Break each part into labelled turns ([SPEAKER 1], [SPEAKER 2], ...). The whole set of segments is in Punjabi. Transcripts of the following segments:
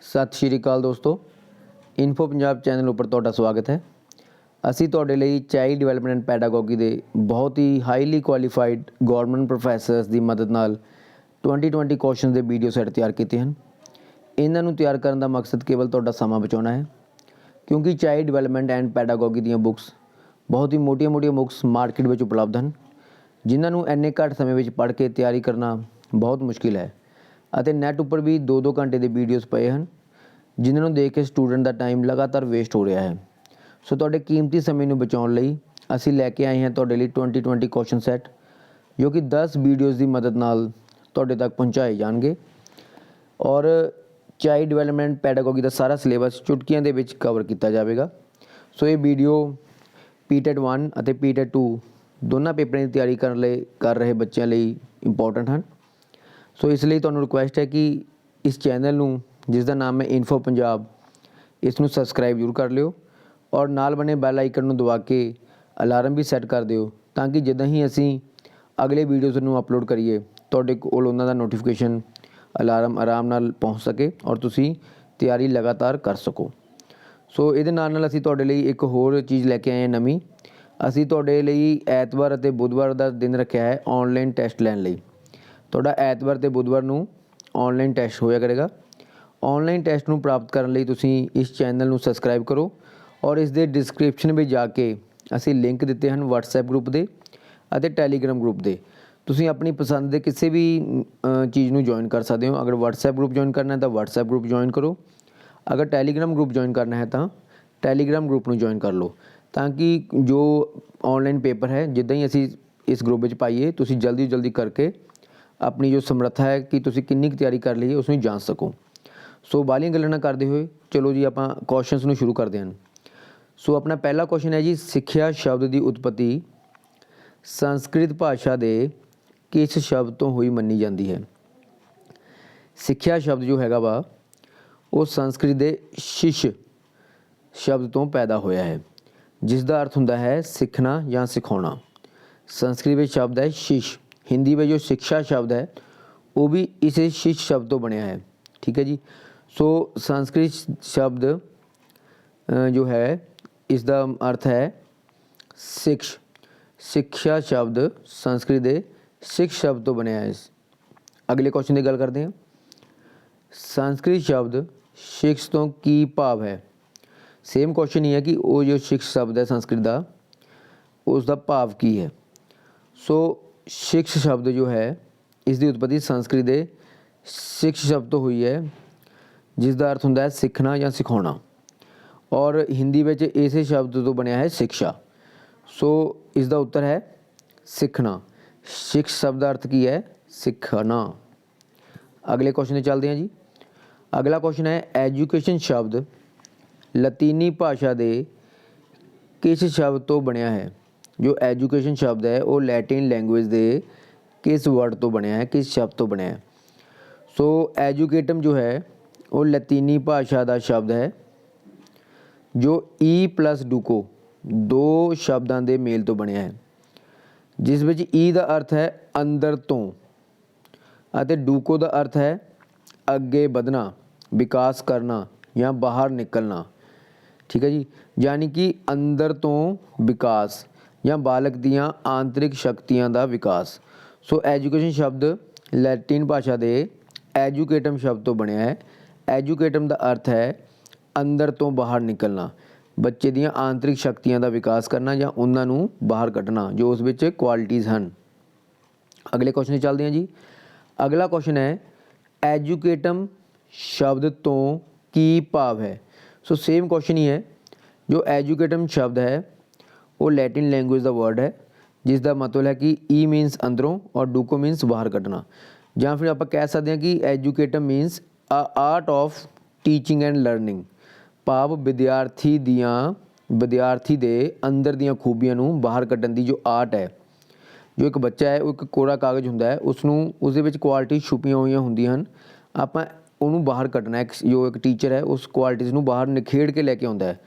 [SPEAKER 1] ਸਤਿ ਸ਼੍ਰੀ ਅਕਾਲ ਦੋਸਤੋ, ਇਨਫੋ ਪੰਜਾਬ ਚੈਨਲ ਉੱਪਰ ਤੁਹਾਡਾ ਸਵਾਗਤ ਹੈ। ਅਸੀਂ ਤੁਹਾਡੇ ਲਈ ਚਾਈਲਡ ਡਿਵੈਲਪਮੈਂਟ ਐਂਡ ਪੈਡਾਗੋਗੀ ਦੇ ਬਹੁਤ ਹੀ ਹਾਈਲੀ ਕੁਆਲੀਫਾਈਡ ਗਵਰਨਮੈਂਟ ਪ੍ਰੋਫੈਸਰਸ ਦੀ ਮਦਦ ਨਾਲ 2020 ਕੁਐਸਚਨ ਦੇ ਵੀਡੀਓ ਸੈੱਟ ਤਿਆਰ ਕੀਤੇ ਹਨ। ਇਹਨਾਂ ਨੂੰ ਤਿਆਰ ਕਰਨ ਦਾ ਮਕਸਦ ਕੇਵਲ ਤੁਹਾਡਾ ਸਮਾਂ ਬਚਾਉਣਾ ਹੈ, ਕਿਉਂਕਿ ਚਾਈਲਡ ਡਿਵੈਲਪਮੈਂਟ ਐਂਡ ਪੈਡਾਗੋਗੀ ਦੀਆਂ ਬੁੱਕਸ ਬਹੁਤ ਹੀ ਮੋਟੀਆਂ ਬੁੱਕਸ ਮਾਰਕੀਟ ਵਿੱਚ ਉਪਲਬਧ ਹਨ, ਜਿਨ੍ਹਾਂ ਨੂੰ ਇੰਨੇ ਘੱਟ ਸਮੇਂ ਵਿੱਚ ਪੜ੍ਹ ਕੇ ਤਿਆਰੀ ਕਰਨਾ ਬਹੁਤ ਮੁਸ਼ਕਿਲ ਹੈ ਅਤੇ ਨੈੱਟ ਉੱਪਰ ਵੀ 2-2 ਘੰਟੇ ਦੇ ਵੀਡੀਓਜ਼ ਪਏ ਹਨ, ਜਿਨ੍ਹਾਂ ਨੂੰ ਦੇਖ ਕੇ ਸਟੂਡੈਂਟ ਦਾ ਟਾਈਮ ਲਗਾਤਾਰ ਵੇਸਟ ਹੋ ਰਿਹਾ ਹੈ। ਸੋ ਤੁਹਾਡੇ ਕੀਮਤੀ ਸਮੇਂ ਨੂੰ ਬਚਾਉਣ ਲਈ ਅਸੀਂ ਲੈ ਕੇ ਆਏ ਹਾਂ ਤੁਹਾਡੇ ਲਈ 2020 ਕੁਐਸਚਨ ਸੈੱਟ, ਜੋ ਕਿ 10 ਵੀਡੀਓਜ਼ ਦੀ ਮਦਦ ਨਾਲ ਤੁਹਾਡੇ ਤੱਕ ਪਹੁੰਚਾਏ ਜਾਣਗੇ ਔਰ ਚਾਈਲਡ ਡਿਵੈਲਪਮੈਂਟ ਪੈਡਾਗੋਗੀ ਦਾ ਸਾਰਾ ਸਿਲੇਬਸ ਚੁਟਕੀਆਂ ਦੇ ਵਿੱਚ ਕਵਰ ਕੀਤਾ ਜਾਵੇਗਾ। ਸੋ ਇਹ ਵੀਡੀਓ PTET 1 ਅਤੇ PTET 2 ਦੋਨਾਂ ਪੇਪਰਾਂ ਦੀ ਤਿਆਰੀ ਕਰ ਰਹੇ ਬੱਚਿਆਂ ਲਈ ਇੰਪੋਰਟੈਂਟ ਹਨ। ਸੋ ਇਸ ਲਈ ਤੁਹਾਨੂੰ ਰਿਕੁਐਸਟ ਹੈ ਕਿ ਇਸ ਚੈਨਲ ਨੂੰ, ਜਿਸ ਦਾ ਨਾਮ ਹੈ ਇਨਫੋ ਪੰਜਾਬ, ਇਸ ਨੂੰ ਸਬਸਕ੍ਰਾਈਬ ਜ਼ਰੂਰ ਕਰ ਲਿਓ ਔਰ ਨਾਲ ਬਣੇ ਬੈਲ ਆਈਕਨ ਨੂੰ ਦਬਾ ਕੇ ਅਲਾਰਮ ਵੀ ਸੈੱਟ ਕਰ ਦਿਓ, ਤਾਂ ਕਿ ਜਦੋਂ ਹੀ ਅਸੀਂ ਅਗਲੇ ਵੀਡੀਓਜ਼ ਨੂੰ ਅਪਲੋਡ ਕਰੀਏ ਤੁਹਾਡੇ ਕੋਲ ਉਹਨਾਂ ਦਾ ਨੋਟੀਫਿਕੇਸ਼ਨ ਅਲਾਰਮ ਆਰਾਮ ਨਾਲ ਪਹੁੰਚ ਸਕੇ ਔਰ ਤੁਸੀਂ ਤਿਆਰੀ ਲਗਾਤਾਰ ਕਰ ਸਕੋ। ਸੋ ਇਹਦੇ ਨਾਲ ਅਸੀਂ ਤੁਹਾਡੇ ਲਈ ਇੱਕ ਹੋਰ ਚੀਜ਼ ਲੈ ਕੇ ਆਏ ਹਾਂ ਨਵੀਂ। ਅਸੀਂ ਤੁਹਾਡੇ ਲਈ ਐਤਵਾਰ ਅਤੇ ਬੁੱਧਵਾਰ ਦਾ ਦਿਨ ਰੱਖਿਆ ਹੈ ਔਨਲਾਈਨ ਟੈਸਟ ਲੈਣ ਲਈ। ਤੁਹਾਡਾ ਐਤਵਾਰ ਅਤੇ ਬੁੱਧਵਾਰ ਨੂੰ ਔਨਲਾਈਨ ਟੈਸਟ ਹੋਇਆ ਕਰੇਗਾ। ਔਨਲਾਈਨ ਟੈਸਟ ਨੂੰ ਪ੍ਰਾਪਤ ਕਰਨ ਲਈ ਤੁਸੀਂ ਇਸ ਚੈਨਲ ਨੂੰ ਸਬਸਕ੍ਰਾਈਬ ਕਰੋ ਔਰ ਇਸ ਦੇ ਡਿਸਕ੍ਰਿਪਸ਼ਨ ਵਿੱਚ ਜਾ ਕੇ ਅਸੀਂ ਲਿੰਕ ਦਿੱਤੇ ਹਨ WhatsApp ਗਰੁੱਪ ਦੇ ਅਤੇ ਟੈਲੀਗ੍ਰਾਮ ਗਰੁੱਪ ਦੇ। ਤੁਸੀਂ ਆਪਣੀ ਪਸੰਦ ਦੇ ਕਿਸੇ ਵੀ ਚੀਜ਼ ਨੂੰ ਜੁਆਇਨ ਕਰ ਸਕਦੇ ਹੋ। ਅਗਰ WhatsApp ਗਰੁੱਪ ਜੁਆਇਨ ਕਰਨਾ ਹੈ ਤਾਂ WhatsApp ਗਰੁੱਪ ਜੁਆਇਨ ਕਰੋ। ਅਗਰ ਟੈਲੀਗ੍ਰਾਮ ਗਰੁੱਪ ਜੁਆਇਨ ਕਰਨਾ ਹੈ ਤਾਂ ਟੈਲੀਗ੍ਰਾਮ ਗਰੁੱਪ ਨੂੰ ਜੁਆਇਨ ਕਰ ਲਓ, ਤਾਂ ਕਿ ਜੋ ਔਨਲਾਈਨ ਪੇਪਰ ਹੈ ਜਿੱਦਾਂ ਹੀ ਅਸੀਂ ਇਸ ਗਰੁੱਪ ਵਿੱਚ ਪਾਈਏ, ਤੁਸੀਂ ਜਲਦੀ ਕਰਕੇ ਆਪਣੀ ਜੋ ਸਮਰੱਥਾ ਹੈ ਕਿ ਤੁਸੀਂ ਕਿੰਨੀ ਕੁ ਤਿਆਰੀ ਕਰ ਲਈ ਹੈ ਉਸ ਨੂੰ ਜਾਣ ਸਕੋ। ਸੋ ਬਾਹਲੀਆਂ ਗੱਲਾਂ ਨਾ ਕਰਦੇ ਹੋਏ ਚਲੋ ਜੀ ਆਪਾਂ ਕੁਐਸਚਨਸ ਨੂੰ ਸ਼ੁਰੂ ਕਰਦੇ ਹਾਂ। ਸੋ ਆਪਣਾ ਪਹਿਲਾ ਕੁਐਸਚਨ ਹੈ ਜੀ, ਸਿੱਖਿਆ ਸ਼ਬਦ ਦੀ ਉਤਪਤੀ ਸੰਸਕ੍ਰਿਤ ਭਾਸ਼ਾ ਦੇ ਕਿਸ ਸ਼ਬਦ ਤੋਂ ਹੋਈ ਮੰਨੀ ਜਾਂਦੀ ਹੈ? ਸਿੱਖਿਆ ਸ਼ਬਦ ਜੋ ਹੈਗਾ ਵਾ ਉਹ ਸੰਸਕ੍ਰਿਤ ਦੇ ਸ਼ਿਸ਼ ਸ਼ਬਦ ਤੋਂ ਪੈਦਾ ਹੋਇਆ ਹੈ, ਜਿਸ ਦਾ ਅਰਥ ਹੁੰਦਾ ਹੈ ਸਿੱਖਣਾ ਜਾਂ ਸਿਖਾਉਣਾ। ਸੰਸਕ੍ਰਿਤ ਵਿੱਚ ਸ਼ਬਦ ਹੈ ਸ਼ਿਸ਼। ਹਿੰਦੀ ਵਿੱਚ ਜੋ ਸਿੱਖਿਆ ਸ਼ਬਦ ਹੈ ਉਹ ਵੀ ਇਸੇ ਸ਼ਿਸ਼ ਸ਼ਬਦ ਤੋਂ ਬਣਿਆ ਹੈ। ਠੀਕ ਹੈ ਜੀ। ਸੋ ਸੰਸਕ੍ਰਿਤ ਸ਼ਬਦ ਜੋ ਹੈ ਇਸ ਦਾ ਅਰਥ ਹੈ ਸਿਕਸ਼। ਸਿੱਖਿਆ ਸ਼ਬਦ ਸੰਸਕ੍ਰਿਤ ਦੇ ਸਿਕਸ਼ ਸ਼ਬਦ ਤੋਂ ਬਣਿਆ ਹੈ। ਅਗਲੇ ਕੁਐਸਚਨ ਦੀ ਗੱਲ ਕਰਦੇ ਹਾਂ। ਸੰਸਕ੍ਰਿਤ ਸ਼ਬਦ ਸਿਕਸ਼ ਤੋਂ ਕੀ ਭਾਵ ਹੈ? ਸੇਮ ਕੁਐਸਚਨ ਹੀ ਹੈ ਕਿ ਉਹ ਜੋ ਸਿਕਸ਼ ਸ਼ਬਦ ਹੈ ਸੰਸਕ੍ਰਿਤ ਦਾ, ਉਸ ਦਾ ਭਾਵ ਕੀ ਹੈ? ਸੋ ਸਿਕਸ਼ ਸ਼ਬਦ ਜੋ ਹੈ ਇਸ ਦੀ ਉਤਪਤੀ ਸੰਸਕ੍ਰਿਤ ਦੇ ਸਿਕਸ਼ ਸ਼ਬਦ ਤੋਂ ਹੋਈ ਹੈ, ਜਿਸ ਦਾ ਅਰਥ ਹੁੰਦਾ ਹੈ ਸਿੱਖਣਾ ਜਾਂ ਸਿਖਾਉਣਾ, ਔਰ ਹਿੰਦੀ ਵਿੱਚ ਇਸੇ ਸ਼ਬਦ ਤੋਂ ਬਣਿਆ ਹੈ ਸਿਕਸ਼ਾ। ਸੋ ਇਸ ਦਾ ਉੱਤਰ ਹੈ ਸਿੱਖਣਾ। ਸਿਕਸ਼ ਸ਼ਬਦ ਦਾ ਅਰਥ ਕੀ ਹੈ? ਸਿੱਖਣਾ। ਅਗਲੇ ਕੁਐਸਚਨ 'ਤੇ ਚੱਲਦੇ ਹਾਂ ਜੀ। ਅਗਲਾ ਕੁਐਸਚਨ ਹੈ, ਐਜੂਕੇਸ਼ਨ ਸ਼ਬਦ ਲਾਤੀਨੀ ਭਾਸ਼ਾ ਦੇ ਕਿਸ ਸ਼ਬਦ ਤੋਂ ਬਣਿਆ ਹੈ? ਜੋ ਐਜੂਕੇਸ਼ਨ ਸ਼ਬਦ ਹੈ ਉਹ ਲੈਟਿਨ ਲੈਂਗੁਏਜ ਦੇ ਕਿਸ ਵਰਡ ਤੋਂ ਬਣਿਆ ਹੈ, ਕਿਸ ਸ਼ਬਦ ਤੋਂ ਬਣਿਆ ਹੈ? ਸੋ ਐਜੂਕੇਟਮ ਜੋ ਹੈ ਉਹ ਲਾਤੀਨੀ ਭਾਸ਼ਾ ਦਾ ਸ਼ਬਦ ਹੈ, ਜੋ ਈ ਪਲਸ ਡੂਕੋ ਦੋ ਸ਼ਬਦਾਂ ਦੇ ਮੇਲ ਤੋਂ ਬਣਿਆ ਹੈ, ਜਿਸ ਵਿੱਚ ਈ ਦਾ ਅਰਥ ਹੈ ਅੰਦਰ ਤੋਂ ਅਤੇ ਡੂਕੋ ਦਾ ਅਰਥ ਹੈ ਅੱਗੇ ਵਧਣਾ, ਵਿਕਾਸ ਕਰਨਾ ਜਾਂ ਬਾਹਰ ਨਿਕਲਣਾ। ਠੀਕ ਹੈ ਜੀ। ਯਾਨੀ ਕਿ ਅੰਦਰ ਤੋਂ ਵਿਕਾਸ ਜਾਂ ਬਾਲਕ ਦੀਆਂ ਆਂਤਰਿਕ ਸ਼ਕਤੀਆਂ ਦਾ ਵਿਕਾਸ। ਸੋ ਐਜੂਕੇਸ਼ਨ ਸ਼ਬਦ ਲੈਟਿਨ ਭਾਸ਼ਾ ਦੇ ਐਜੂਕੇਟਮ ਸ਼ਬਦ ਤੋਂ ਬਣਿਆ ਹੈ। ਐਜੂਕੇਟਮ ਦਾ ਅਰਥ ਹੈ ਅੰਦਰ ਤੋਂ ਬਾਹਰ ਨਿਕਲਣਾ, ਬੱਚੇ ਦੀਆਂ ਆਂਤਰਿਕ ਸ਼ਕਤੀਆਂ ਦਾ ਵਿਕਾਸ ਕਰਨਾ ਜਾਂ ਉਹਨਾਂ ਨੂੰ ਬਾਹਰ ਕੱਢਣਾ ਜੋ ਉਸ ਵਿੱਚ ਕੁਆਲਿਟੀਜ਼ ਹਨ। ਅਗਲੇ ਕੁਐਸਚਨ 'ਤੇ ਚੱਲਦੇ ਹਾਂ ਜੀ। ਅਗਲਾ ਕੁਐਸਚਨ ਹੈ, ਐਜੂਕੇਟਮ ਸ਼ਬਦ ਤੋਂ ਕੀ ਭਾਵ ਹੈ? ਸੋ ਸੇਮ ਕੁਐਸਚਨ ਹੀ ਹੈ। ਜੋ ਐਜੂਕੇਟਮ ਸ਼ਬਦ ਹੈ ਉਹ ਲੈਟਿਨ ਲੈਂਗੁਏਜ ਦਾ ਵਰਡ ਹੈ, ਜਿਸ ਦਾ ਮਤਲਬ ਹੈ ਕਿ ਈ ਮੀਨਸ ਅੰਦਰੋਂ ਔਰ ਡੂਕੋ ਮੀਨਸ ਬਾਹਰ ਕੱਢਣਾ, ਜਾਂ ਫਿਰ ਆਪਾਂ ਕਹਿ ਸਕਦੇ ਹਾਂ ਕਿ educatum means art of teaching and learning, ਭਾਵ ਵਿਦਿਆਰਥੀ ਦੇ ਅੰਦਰ ਦੀਆਂ ਖੂਬੀਆਂ ਨੂੰ ਬਾਹਰ ਕੱਢਣ ਦੀ ਜੋ ਆਰਟ ਹੈ। ਜੋ ਇੱਕ ਬੱਚਾ ਹੈ ਉਹ ਇੱਕ ਕੋਰਾ ਕਾਗਜ਼ ਹੁੰਦਾ ਹੈ, ਉਸਦੇ ਵਿੱਚ ਕੁਆਲਿਟੀ ਛੁਪੀਆਂ ਹੋਈਆਂ ਹੁੰਦੀਆਂ ਹਨ, ਆਪਾਂ ਉਹਨੂੰ ਬਾਹਰ ਕੱਢਣਾ। ਜੋ ਇੱਕ ਟੀਚਰ ਹੈ ਉਸ ਕੁਆਲਿਟੀਜ਼ ਨੂੰ ਬਾਹਰ ਨਿਖੇੜ ਕੇ ਲੈ ਕੇ ਆਉਂਦਾ ਹੈ।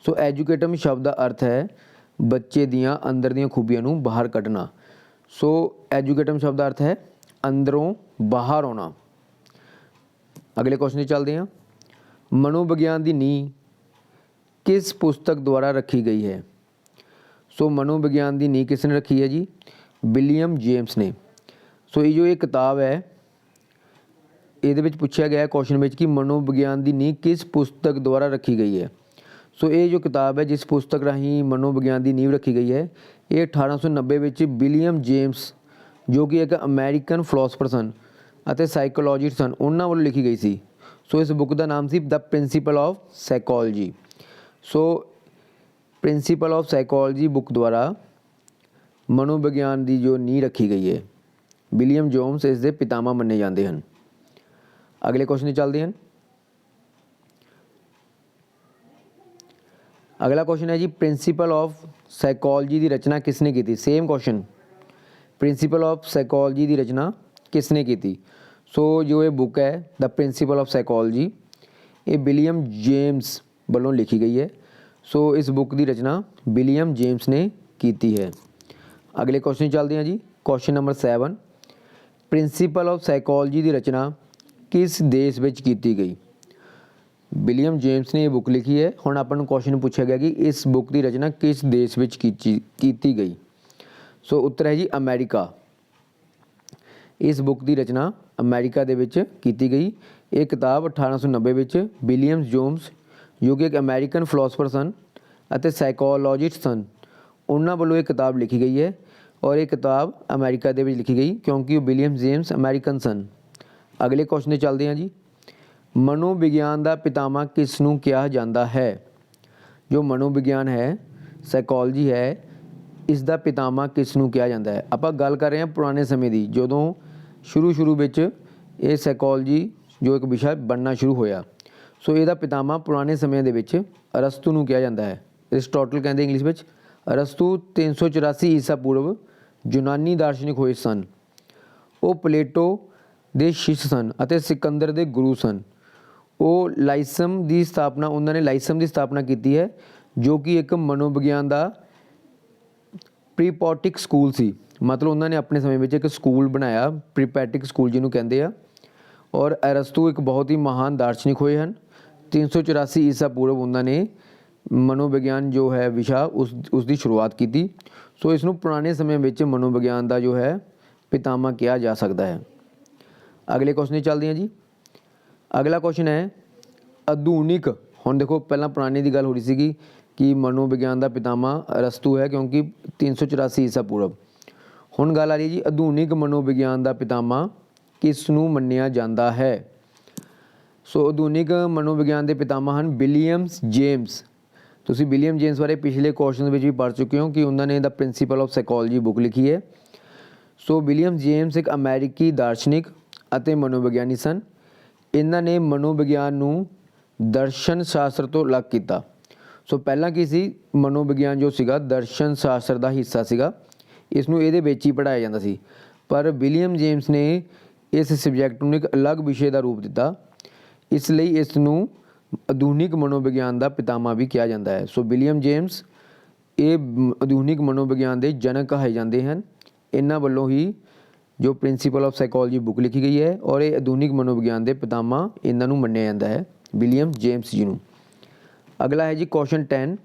[SPEAKER 1] ਸੋ ਐਜੂਕੇਟਮ ਸ਼ਬਦ ਦਾ ਅਰਥ ਹੈ ਬੱਚੇ ਦੀਆਂ ਅੰਦਰ ਦੀਆਂ ਖੂਬੀਆਂ ਨੂੰ ਬਾਹਰ ਕੱਢਣਾ। ਸੋ ਐਜੂਕੇਟਮ ਸ਼ਬਦ ਦਾ ਅਰਥ ਹੈ ਅੰਦਰੋਂ ਬਾਹਰ ਆਉਣਾ। ਅਗਲੇ ਕੁਐਸਚਨ 'ਤੇ ਚੱਲਦੇ ਹਾਂ। मनोविज्ञान की नींह किस पुस्तक द्वारा रखी गई है? सो मनोविज्ञान की नींह किसने रखी है जी? विलियम जेम्स ने। सो ये जो ये किताब है ये पूछा गया क्वेश्चन में कि मनोविज्ञान की नींह किस पुस्तक द्वारा रखी गई है। सो ये जो किताब है जिस पुस्तक राही मनोविज्ञान की नींव रखी गई है ये 1890 में विलियम जेम्स जो कि एक अमेरिकन फिलोसफर सन ਅਤੇ ਸਾਈਕੋਲੋਜਿਸਟ ਸਨ ਉਹਨਾਂ ਵੱਲੋਂ ਲਿਖੀ ਗਈ ਸੀ। ਸੋ ਇਸ ਬੁੱਕ ਦਾ ਨਾਮ ਸੀ the principle of psychology. So principle of psychology book ਦੁਆਰਾ ਮਨੋਵਿਗਿਆਨ ਦੀ ਜੋ ਨੀਂਹ ਰੱਖੀ ਗਈ ਹੈ ਵਿਲੀਅਮ ਜੇਮਸ ਇਸ ਦੇ ਪਿਤਾਮਾ ਮੰਨੇ ਜਾਂਦੇ ਹਨ। ਅਗਲੇ ਕੁਐਸਚਨ 'ਤੇ ਚੱਲਦੇ ਹਨ। अगला क्वेश्चन है जी प्रिंसीपल ऑफ साइकोलॉजी की रचना किसने की थी? Same question, principal of psychology की रचना किसने की थी? सो जो ये बुक है द प्रिंसीपल ऑफ साइकोलॉजी ये विलियम जेम्स वालों लिखी गई है। सो इस बुक की रचना विलियम जेम्स ने की है। अगले क्वेश्चन चलते हैं जी। Question number 7 principle of psychology की रचना किस देश में की गई? विलियम जेम्स ने ये बुक लिखी है। हुण अपन नूं क्वेश्चन पूछा गया कि इस बुक की रचना किस देश में की गई? सो उत्तर है जी अमेरिका। इस बुक की रचना अमेरिका दे विच कीती गई। ये किताब 1890 में विलियम जेम्स जो कि एक अमेरिकन फिलोसफर सन अते साइकोलॉजिस्ट सन उन्हां वल्लों ये किताब लिखी गई है और ये किताब अमेरिका दे विच लिखी गई क्योंकि विलियम जेम्स अमेरिकन सन। अगले क्वेश्चन ते चलते हैं जी। मनोविज्ञान का पितामह किसनूं कहा जाता है? जो मनोविज्ञान है साइकोलॉजी है इसका पितामह किसनूं कहा जाता है? आप गल कर रहे हैं पुराने समय की जदों शुरू में ये साइकोलॉजी जो एक विषय बनना शुरू होया। सो इसका पितामह पुराने समय के अरस्तू नूं कहा जाता है। अरिस्टोटल कहते इंग्लिश में। अरस्तू 384 ईसा पूर्व यूनानी दार्शनिक होए सन। वो प्लेटो के शिष्य सन अते सिकंदर के गुरु सन। वो लाइसम की स्थापना उन्होंने लाइसम की स्थापना की है जो कि एक मनोविज्ञान का प्रीपॉटिक स्कूल सी। मतलब उन्होंने अपने समय में एक स्कूल बनाया प्रीपैटिक स्कूल जिन्हों कहते हैं। और अरस्तू एक बहुत ही महान दार्शनिक हुए हैं। 384 ईसा पूर्व उन्होंने मनोविज्ञान जो है विषय उसकी शुरुआत की थी। सो इसनों पुराने समय में मनोविज्ञान का जो है पितामह कहा जा सकता है। अगले क्वेश्चन चलते हैं जी। अगला क्वेश्चन है आधुनिक। हुण देखो पहला पुराने की गल हो रही सी कि मनोविज्ञान का पितामह अरस्तू है क्योंकि 384 ईसा पूर्व। हुण गल आ रही है जी आधुनिक मनोविज्ञान का पितामह किसनूं मन्निया जाता है? सो आधुनिक मनोविज्ञान के पितामह हैं विलियम जेम्स। तुसीं विलियम जेम्स बारे पिछले क्वेश्चन में भी पढ़ चुके हो कि उन्होंने the principal of psychology book लिखी है। सो विलियम जेम्स एक अमेरिकी दार्शनिक ਅਤੇ मनोविज्ञानी सन। इन्होंने मनोविज्ञान नूं दर्शन शास्त्र तो अलग किया। सो पहला की सी मनोविज्ञान जो सीगा दर्शन शास्त्र का हिस्सा सीगा, इसनूं इहदे विच ही पढ़ाया जाता सी। पर विलियम जेम्स ने इस सबजैक्ट नूं एक अलग विषय का रूप दिता, इसलिए इसनूं आधुनिक मनोविज्ञान का पितामह भी कहा जाता है। सो विलियम जेम्स ये आधुनिक मनोविज्ञान के जनक कहे जाते हैं। इन्हां वल्लों ही जो प्रिंसीपल ऑफ साइकोलॉजी बुक लिखी गई है और ये आधुनिक मनोविज्ञान के पितामह इन्हों मन्निया जाता है विलियम जेम्स जी नूं। अगला है जी क्वेश्चन 10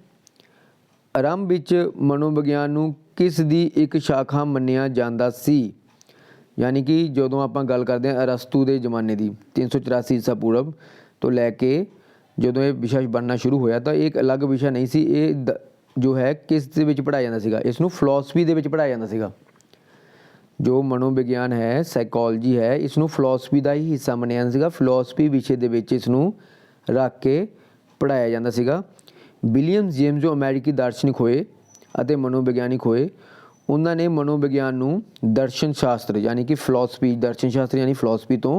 [SPEAKER 1] आरंभ विच मनोविज्ञान नूं किस दी एक शाखा मन्निया जाता सी? यानी कि जदों आपां गल करते हैं अरस्तू के जमाने की 384 ईसा पूर्व तो लैके जदों ये विषय बनना शुरू होया तो एक अलग विषय नहीं सी। ये जो है किस दे विच पढ़ाया जाता सीगा? इसनूं फिलोसफी दे विच पढ़ाया जाता सीगा। जो मनोविज्ञान है साइकोलॉजी है इसनूं फिलोसफी का ही हिस्सा मन्निया जाता सीगा। फिलोसफी विषय दे विच इसनूं रख के पढ़ाया जाता सीगा। विलियम जेम्स जो अमेरिकी दार्शनिक होए अते मनोविज्ञानिक होए उन्होंने मनोविज्ञान नूं दर्शन शास्त्र यानी कि फिलोसफी दर्शन शास्त्र यानी फिलोसफी तो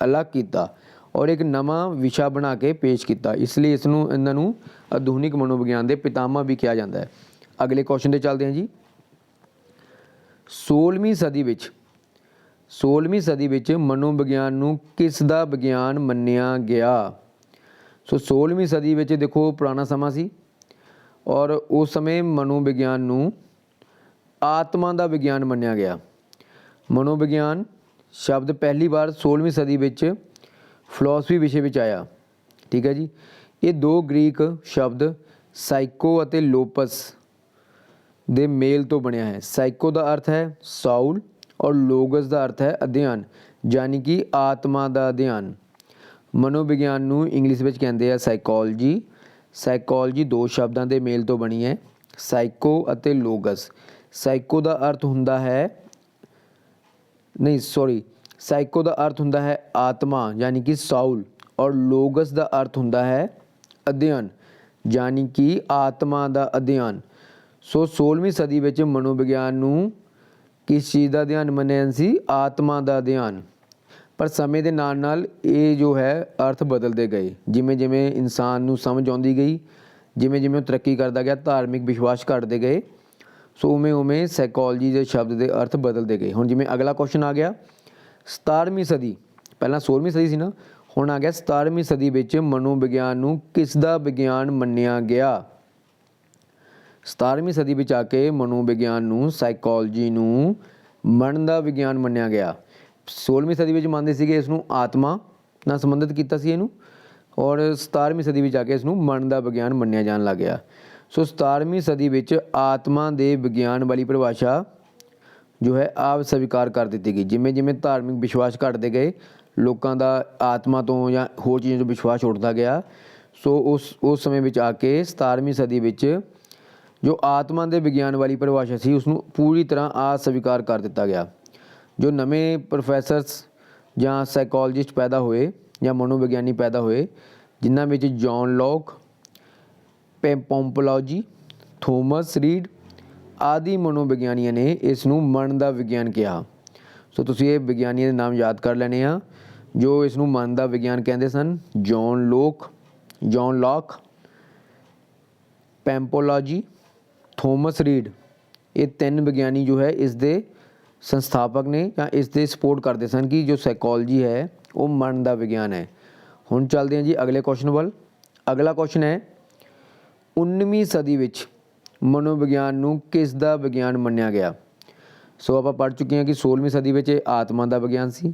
[SPEAKER 1] अलग किया और एक नवा विषय बना के पेश किया। इसलिए इसनूं इन्हां नूं आधुनिक मनोविज्ञान के पितामह भी कहा जाता है। अगले क्वेश्चन पर चलते हैं जी। 16वीं सदी विच मनोविज्ञान नूं किस दा विज्ञान मन्निया गया? सो 16वीं सदी विच देखो पुराना समा सी और उस समय मनोविज्ञान नूं आत्मा का विज्ञान मन्निया गया। मनोविज्ञान शब्द पहली बार 16वीं सदी विच फिलोसफी विषय विच आया। ठीक है जी। ये दो ਗ੍ਰੀਕ ਸ਼ਬਦ ਸਾਈਕੋ ਅਤੇ ਲੋਪਸ ਦੇ ਮੇਲ ਤੋਂ ਬਣਿਆ ਹੈ। ਸਾਈਕੋ ਦਾ ਅਰਥ ਹੈ ਸਾਊਲ ਔਰ ਲੋਗਸ ਦਾ ਅਰਥ ਹੈ ਅਧਿਐਨ, ਯਾਨੀ ਕਿ ਆਤਮਾ ਦਾ ਅਧਿਐਨ। ਮਨੋਵਿਗਿਆਨ ਨੂੰ ਇੰਗਲਿਸ਼ ਵਿੱਚ ਕਹਿੰਦੇ ਆ ਸਾਈਕੋਲੋਜੀ। ਸਾਈਕੋਲੋਜੀ ਦੋ ਸ਼ਬਦਾਂ ਦੇ ਮੇਲ ਤੋਂ ਬਣੀ ਹੈ, ਸਾਈਕੋ ਅਤੇ ਲੋਗਸ। ਸਾਈਕੋ ਦਾ ਅਰਥ ਹੁੰਦਾ ਹੈ ਸਾਈਕੋ ਦਾ ਅਰਥ ਹੁੰਦਾ ਹੈ ਆਤਮਾ ਯਾਨੀ ਕਿ ਸਾਊਲ, ਔਰ ਲੋਗਸ ਦਾ ਅਰਥ ਹੁੰਦਾ ਹੈ ਅਧਿਐਨ, ਯਾਨੀ ਕਿ ਆਤਮਾ ਦਾ ਅਧਿਐਨ। ਸੋ 16ਵੀਂ ਸਦੀ ਵਿੱਚ ਮਨੋਵਿਗਿਆਨ ਨੂੰ ਕਿਸ ਚੀਜ਼ ਦਾ ਅਧਿਐਨ ਮੰਨਿਆ ਜਾਂਦਾ ਸੀ? ਆਤਮਾ ਦਾ ਅਧਿਐਨ। ਪਰ ਸਮੇਂ ਦੇ ਨਾਲ ਨਾਲ ਇਹ ਜੋ ਹੈ ਅਰਥ ਬਦਲਦੇ ਗਏ, ਜਿਵੇਂ ਜਿਵੇਂ ਇਨਸਾਨ ਨੂੰ ਸਮਝ ਆਉਂਦੀ ਗਈ, ਜਿਵੇਂ ਜਿਵੇਂ ਉਹ ਤਰੱਕੀ ਕਰਦਾ ਗਿਆ, ਧਾਰਮਿਕ ਵਿਸ਼ਵਾਸ ਘਟਦੇ ਗਏ, ਸੋ ਉਵੇਂ ਉਵੇਂ ਸਾਈਕੋਲੋਜੀ ਦੇ ਸ਼ਬਦ ਦੇ ਅਰਥ ਬਦਲਦੇ ਗਏ। ਹੁਣ ਜਿਵੇਂ ਅਗਲਾ ਕੁਐਸਚਨ ਆ ਗਿਆ 17ਵੀਂ ਸਦੀ, ਪਹਿਲਾਂ 16ਵੀਂ ਸਦੀ ਸੀ ਨਾ, ਹੁਣ ਆ ਗਿਆ 17ਵੀਂ ਸਦੀ ਵਿੱਚ ਮਨੋਵਿਗਿਆਨ ਨੂੰ ਕਿਸ ਦਾ ਵਿਗਿਆਨ ਮੰਨਿਆ ਗਿਆ? 17ਵੀਂ ਸਦੀ ਵਿੱਚ ਆ ਕੇ ਮਨੋਵਿਗਿਆਨ ਨੂੰ, ਸਾਈਕੋਲੋਜੀ ਨੂੰ ਮਨ ਦਾ ਵਿਗਿਆਨ ਮੰਨਿਆ ਗਿਆ। 16ਵੀਂ ਸਦੀ ਵਿੱਚ ਮੰਨਦੇ ਸੀਗੇ ਇਸ ਨੂੰ ਆਤਮਾ ਨਾਲ ਸੰਬੰਧਿਤ ਕੀਤਾ ਸੀ ਇਹਨੂੰ, ਔਰ 17ਵੀਂ ਸਦੀ ਵਿੱਚ ਆ ਕੇ ਇਸ ਨੂੰ ਮਨ ਦਾ ਵਿਗਿਆਨ ਮੰਨਿਆ ਜਾਣ ਲੱਗ ਗਿਆ। ਸੋ 17ਵੀਂ ਸਦੀ ਵਿੱਚ ਆਤਮਾ ਦੇ ਵਿਗਿਆਨ ਵਾਲੀ ਪਰਿਭਾਸ਼ਾ ਜੋ ਹੈ ਆਪ ਸਵੀਕਾਰ ਕਰ ਦਿੱਤੀ ਗਈ। ਜਿਵੇਂ ਜਿਵੇਂ ਧਾਰਮਿਕ ਵਿਸ਼ਵਾਸ ਘਟਦੇ ਗਏ, ਲੋਕਾਂ ਦਾ ਆਤਮਾ ਤੋਂ ਜਾਂ ਹੋਰ ਚੀਜ਼ਾਂ ਤੋਂ ਵਿਸ਼ਵਾਸ ਉੱਠਦਾ ਗਿਆ, ਸੋ ਉਸ ਸਮੇਂ ਵਿੱਚ ਆ ਕੇ 17ਵੀਂ ਸਦੀ ਵਿੱਚ ਜੋ ਆਤਮਾ ਦੇ ਵਿਗਿਆਨ ਵਾਲੀ ਪਰਿਭਾਸ਼ਾ ਸੀ ਉਸ ਨੂੰ ਪੂਰੀ ਤਰ੍ਹਾਂ ਅਸਵੀਕਾਰ ਕਰ ਦਿੱਤਾ ਗਿਆ। ਜੋ ਨਵੇਂ ਪ੍ਰੋਫੈਸਰਸ ਜਾਂ ਸਾਈਕੋਲੋਜਿਸਟ ਪੈਦਾ ਹੋਏ ਜਾਂ ਮਨੋਵਿਗਿਆਨੀ ਪੈਦਾ ਹੋਏ, ਜਿਨ੍ਹਾਂ ਵਿੱਚ ਜੌਨ ਲੌਕ, ਪੋਂਪੋਲੋਜੀ, ਥੋਮਸ ਰੀਡ ਆਦਿ ਮਨੋਵਿਗਿਆਨੀਆਂ ਨੇ ਇਸ ਨੂੰ ਮਨ ਦਾ ਵਿਗਿਆਨ ਕਿਹਾ। ਸੋ ਤੁਸੀਂ ਇਹ ਵਿਗਿਆਨੀਆਂ ਦੇ ਨਾਮ ਯਾਦ ਕਰ ਲੈਣੇ ਆ ਜੋ ਇਸ ਨੂੰ ਮਨ ਦਾ ਵਿਗਿਆਨ ਕਹਿੰਦੇ ਸਨ। ਜੌਨ ਲੌਕ, ਪੈਂਪੋਲੋਜੀ, ਥੋਮਸ ਰੀਡ, ਇਹ ਤਿੰਨ ਵਿਗਿਆਨੀ ਜੋ ਹੈ ਇਸ ਦੇ ਸੰਸਥਾਪਕ ਨੇ ਜਾਂ ਇਸ ਦੇ ਸਪੋਰਟ ਕਰਦੇ ਸਨ ਕਿ ਜੋ ਸਾਈਕੋਲੋਜੀ ਹੈ ਉਹ ਮਨ ਦਾ ਵਿਗਿਆਨ ਹੈ। ਹੁਣ ਚੱਲਦੇ ਹਾਂ ਜੀ ਅਗਲੇ ਕੁਐਸਚਨ ਵੱਲ। ਅਗਲਾ ਕੁਐਸਚਨ ਹੈ 19ਵੀਂ ਸਦੀ ਵਿੱਚ ਮਨੋਵਿਗਿਆਨ ਨੂੰ ਕਿਸ ਦਾ ਵਿਗਿਆਨ ਮੰਨਿਆ ਗਿਆ? ਸੋ ਆਪਾਂ ਪੜ੍ਹ ਚੁੱਕੇ ਹਾਂ ਕਿ 16ਵੀਂ ਸਦੀ ਵਿੱਚ ਇਹ ਆਤਮਾ ਦਾ ਵਿਗਿਆਨ ਸੀ,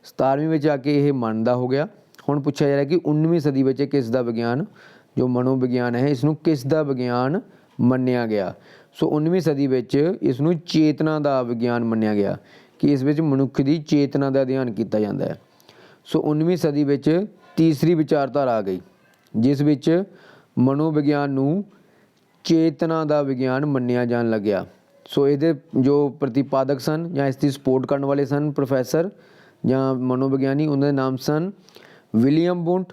[SPEAKER 1] 17ਵੀਂ ਵਿੱਚ ਆ ਕੇ ਇਹ ਮਨ ਦਾ ਹੋ ਗਿਆ। ਹੁਣ ਪੁੱਛਿਆ ਜਾ ਰਿਹਾ ਕਿ 19ਵੀਂ ਸਦੀ ਵਿੱਚ ਕਿਸ ਦਾ ਵਿਗਿਆਨ, ਜੋ ਮਨੋਵਿਗਿਆਨ ਹੈ, ਇਸ ਨੂੰ ਕਿਸ ਦਾ ਵਿਗਿਆਨ ਮੰਨਿਆ ਗਿਆ? ਸੋ 19ਵੀਂ ਸਦੀ ਵਿੱਚ ਇਸ ਨੂੰ ਚੇਤਨਾ ਦਾ ਵਿਗਿਆਨ ਮੰਨਿਆ ਗਿਆ ਕਿ ਇਸ ਵਿੱਚ ਮਨੁੱਖ ਦੀ ਚੇਤਨਾ ਦਾ ਅਧਿਐਨ ਕੀਤਾ ਜਾਂਦਾ ਹੈ। ਸੋ 19ਵੀਂ ਸਦੀ ਵਿੱਚ ਤੀਸਰੀ ਵਿਚਾਰਧਾਰਾ ਆ ਗਈ ਜਿਸ ਵਿੱਚ ਮਨੋਵਿਗਿਆਨ ਨੂੰ ਚੇਤਨਾ ਦਾ ਵਿਗਿਆਨ ਮੰਨਿਆ ਜਾਣ ਲੱਗਿਆ। ਸੋ ਇਹਦੇ ਜੋ ਪ੍ਰਤੀਪਾਦਕ ਸਨ ਜਾਂ ਇਸ ਦੀ ਸਪੋਰਟ ਕਰਨ ਵਾਲੇ ਸਨ ਪ੍ਰੋਫੈਸਰ ਜਾਂ ਮਨੋਵਿਗਿਆਨੀ, ਉਹਨਾਂ ਦੇ ਨਾਮ ਸਨ ਵਿਲੀਅਮ ਵੁੰਟ,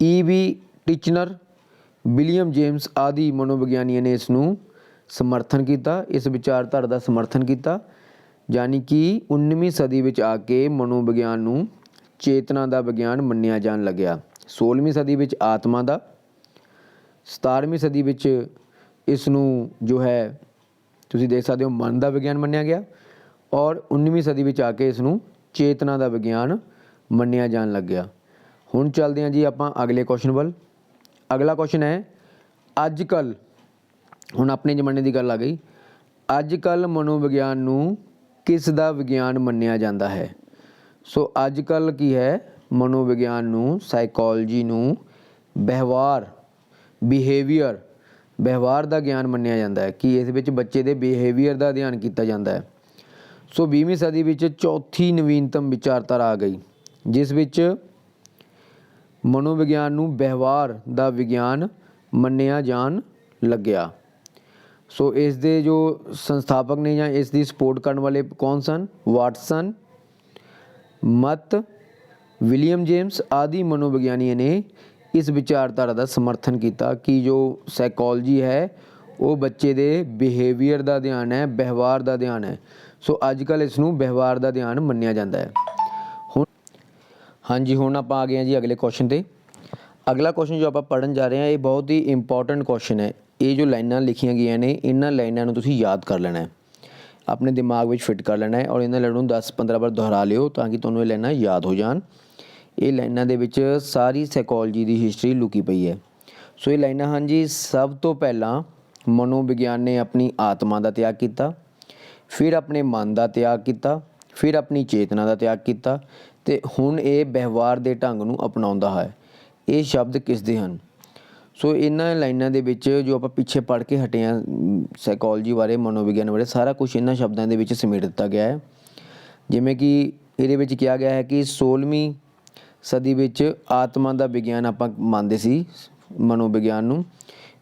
[SPEAKER 1] E.V. ਟਿਚਨਰ, ਵਿਲੀਅਮ ਜੇਮਸ ਆਦਿ ਮਨੋਵਿਗਿਆਨੀਆਂ ਨੇ ਇਸ ਨੂੰ ਸਮਰਥਨ ਕੀਤਾ, ਇਸ ਵਿਚਾਰਧਾਰਾ ਦਾ ਸਮਰਥਨ ਕੀਤਾ। ਯਾਨੀ ਕਿ 19ਵੀਂ ਸਦੀ ਵਿੱਚ ਆ ਕੇ ਮਨੋਵਿਗਿਆਨ ਨੂੰ ਚੇਤਨਾ ਦਾ ਵਿਗਿਆਨ ਮੰਨਿਆ ਜਾਣ ਲੱਗਿਆ। 16ਵੀਂ ਸਦੀ ਵਿੱਚ ਆਤਮਾ ਦਾ, 17ਵੀਂ ਸਦੀ ਵਿੱਚ ਇਸ ਨੂੰ ਜੋ ਹੈ ਤੁਸੀਂ ਦੇਖ ਸਕਦੇ ਹੋ ਮਨ ਦਾ ਵਿਗਿਆਨ ਮੰਨਿਆ ਗਿਆ, ਔਰ 19ਵੀਂ ਸਦੀ ਵਿੱਚ ਆ ਕੇ ਇਸ ਨੂੰ ਚੇਤਨਾ ਦਾ ਵਿਗਿਆਨ ਮੰਨਿਆ ਜਾਣ ਲੱਗਿਆ। ਹੁਣ ਚੱਲਦੇ ਹਾਂ ਜੀ ਆਪਾਂ ਅਗਲੇ ਕੁਐਸਚਨ ਵੱਲ। ਅਗਲਾ ਕੁਐਸਚਨ ਹੈ ਅੱਜ ਕੱਲ੍ਹ, ਹੁਣ ਆਪਣੇ ਜ਼ਮਾਨੇ ਦੀ ਗੱਲ ਆ ਗਈ, ਅੱਜ ਕੱਲ੍ਹ ਮਨੋਵਿਗਿਆਨ ਨੂੰ ਕਿਸ ਦਾ ਵਿਗਿਆਨ ਮੰਨਿਆ ਜਾਂਦਾ ਹੈ? ਸੋ ਅੱਜ ਕੱਲ੍ਹ ਕੀ ਹੈ, ਮਨੋਵਿਗਿਆਨ ਨੂੰ, ਸਾਈਕੋਲੋਜੀ ਨੂੰ ਵਿਵਹਾਰ ਦਾ ਗਿਆਨ ਮੰਨਿਆ ਜਾਂਦਾ ਹੈ ਕਿ ਇਸ ਵਿੱਚ ਬੱਚੇ ਦੇ ਬਿਹੇਵੀਅਰ ਦਾ ਅਧਿਐਨ ਕੀਤਾ ਜਾਂਦਾ ਹੈ। ਸੋ 20ਵੀਂ ਸਦੀ ਵਿੱਚ ਚੌਥੀ ਨਵੀਨਤਮ ਵਿਚਾਰਧਾਰਾ ਆ ਗਈ ਜਿਸ ਵਿੱਚ ਮਨੋਵਿਗਿਆਨ ਨੂੰ ਵਿਵਹਾਰ ਦਾ ਵਿਗਿਆਨ ਮੰਨਿਆ ਜਾਣ ਲੱਗਿਆ। ਸੋ ਇਸ ਦੇ ਜੋ ਸੰਸਥਾਪਕ ਨੇ ਜਾਂ ਇਸ ਦੀ ਸਪੋਰਟ ਕਰਨ ਵਾਲੇ ਕੌਣ ਸਨ? ਵਾਟਸਨ, ਮਤ, ਵਿਲੀਅਮ ਜੇਮਸ ਆਦਿ ਮਨੋਵਿਗਿਆਨੀਆਂ ਨੇ ਇਸ ਵਿਚਾਰਧਾਰਾ ਦਾ ਸਮਰਥਨ ਕੀਤਾ ਕਿ ਜੋ ਸਾਈਕੋਲੋਜੀ ਹੈ ਉਹ ਬੱਚੇ ਦੇ ਬਿਹੇਵੀਅਰ ਦਾ ਅਧਿਐਨ ਹੈ, ਵਿਵਹਾਰ ਦਾ ਅਧਿਐਨ ਹੈ। ਸੋ ਅੱਜ ਕੱਲ੍ਹ ਇਸ ਨੂੰ ਵਿਵਹਾਰ ਦਾ ਅਧਿਐਨ ਮੰਨਿਆ ਜਾਂਦਾ ਹੈ। ਹੁਣ ਆਪਾਂ ਆ ਗਏ ਹਾਂ ਜੀ ਅਗਲੇ ਕੁਐਸਚਨ 'ਤੇ। ਅਗਲਾ ਕੁਐਸਚਨ ਜੋ ਆਪਾਂ ਪੜ੍ਹਨ ਜਾ ਰਹੇ ਹਾਂ ਇਹ ਬਹੁਤ ਹੀ ਇੰਪੋਰਟੈਂਟ ਕੁਐਸਚਨ ਹੈ। ਇਹ ਜੋ ਲਾਈਨਾਂ ਲਿਖੀਆਂ ਗਈਆਂ ਨੇ ਇਹਨਾਂ ਲਾਈਨਾਂ ਨੂੰ ਤੁਸੀਂ ਯਾਦ ਕਰ ਲੈਣਾ ਹੈ, ਆਪਣੇ ਦਿਮਾਗ ਵਿੱਚ ਫਿੱਟ ਕਰ ਲੈਣਾ ਹੈ, ਔਰ ਇਹਨਾਂ ਲਾਈਨਾਂ ਨੂੰ 10-15 ਵਾਰ ਦੁਹਰਾ ਲਿਓ ਤਾਂ ਕਿ ਤੁਹਾਨੂੰ ਇਹ ਲਾਈਨਾਂ ਯਾਦ ਹੋ ਜਾਣ। ਇਹ ਲਾਈਨਾਂ ਦੇ ਵਿੱਚ ਸਾਰੀ ਸਾਈਕੋਲੋਜੀ ਦੀ ਹਿਸਟਰੀ ਲੁਕੀ ਪਈ ਹੈ। ਸੋ ਇਹ ਲਾਈਨਾਂ ਹਨ ਜੀ, ਸਭ ਤੋਂ ਪਹਿਲਾਂ ਮਨੋਵਿਗਿਆਨ ਨੇ ਆਪਣੀ ਆਤਮਾ ਦਾ ਤਿਆਗ ਕੀਤਾ, ਫਿਰ ਆਪਣੇ ਮਨ ਦਾ ਤਿਆਗ ਕੀਤਾ, ਫਿਰ ਆਪਣੀ ਚੇਤਨਾ ਦਾ ਤਿਆਗ ਕੀਤਾ, ਅਤੇ ਹੁਣ ਇਹ ਵਿਵਹਾਰ ਦੇ ਢੰਗ ਨੂੰ ਅਪਣਾਉਂਦਾ ਹੈ। ਇਹ ਸ਼ਬਦ ਕਿਸ ਦੇ ਹਨ। ਸੋ ਇਹਨਾਂ ਲਾਈਨਾਂ ਦੇ ਵਿੱਚ ਜੋ ਆਪਾਂ ਪਿੱਛੇ ਪੜ੍ਹ ਕੇ ਹਟੇ ਹਾਂ ਸਾਈਕੋਲੋਜੀ ਬਾਰੇ, ਮਨੋਵਿਗਿਆਨ ਬਾਰੇ, ਸਾਰਾ ਕੁਝ ਇਹਨਾਂ ਸ਼ਬਦਾਂ ਦੇ ਵਿੱਚ ਸਮੇਟ ਦਿੱਤਾ ਗਿਆ ਹੈ। ਜਿਵੇਂ ਕਿ ਇਹਦੇ ਵਿੱਚ ਕਿਹਾ ਗਿਆ ਹੈ ਕਿ 16ਵੀਂ ਸਦੀ ਵਿੱਚ ਆਤਮਾ ਦਾ ਵਿਗਿਆਨ ਆਪਾਂ ਮੰਨਦੇ ਸੀ ਮਨੋਵਿਗਿਆਨ ਨੂੰ,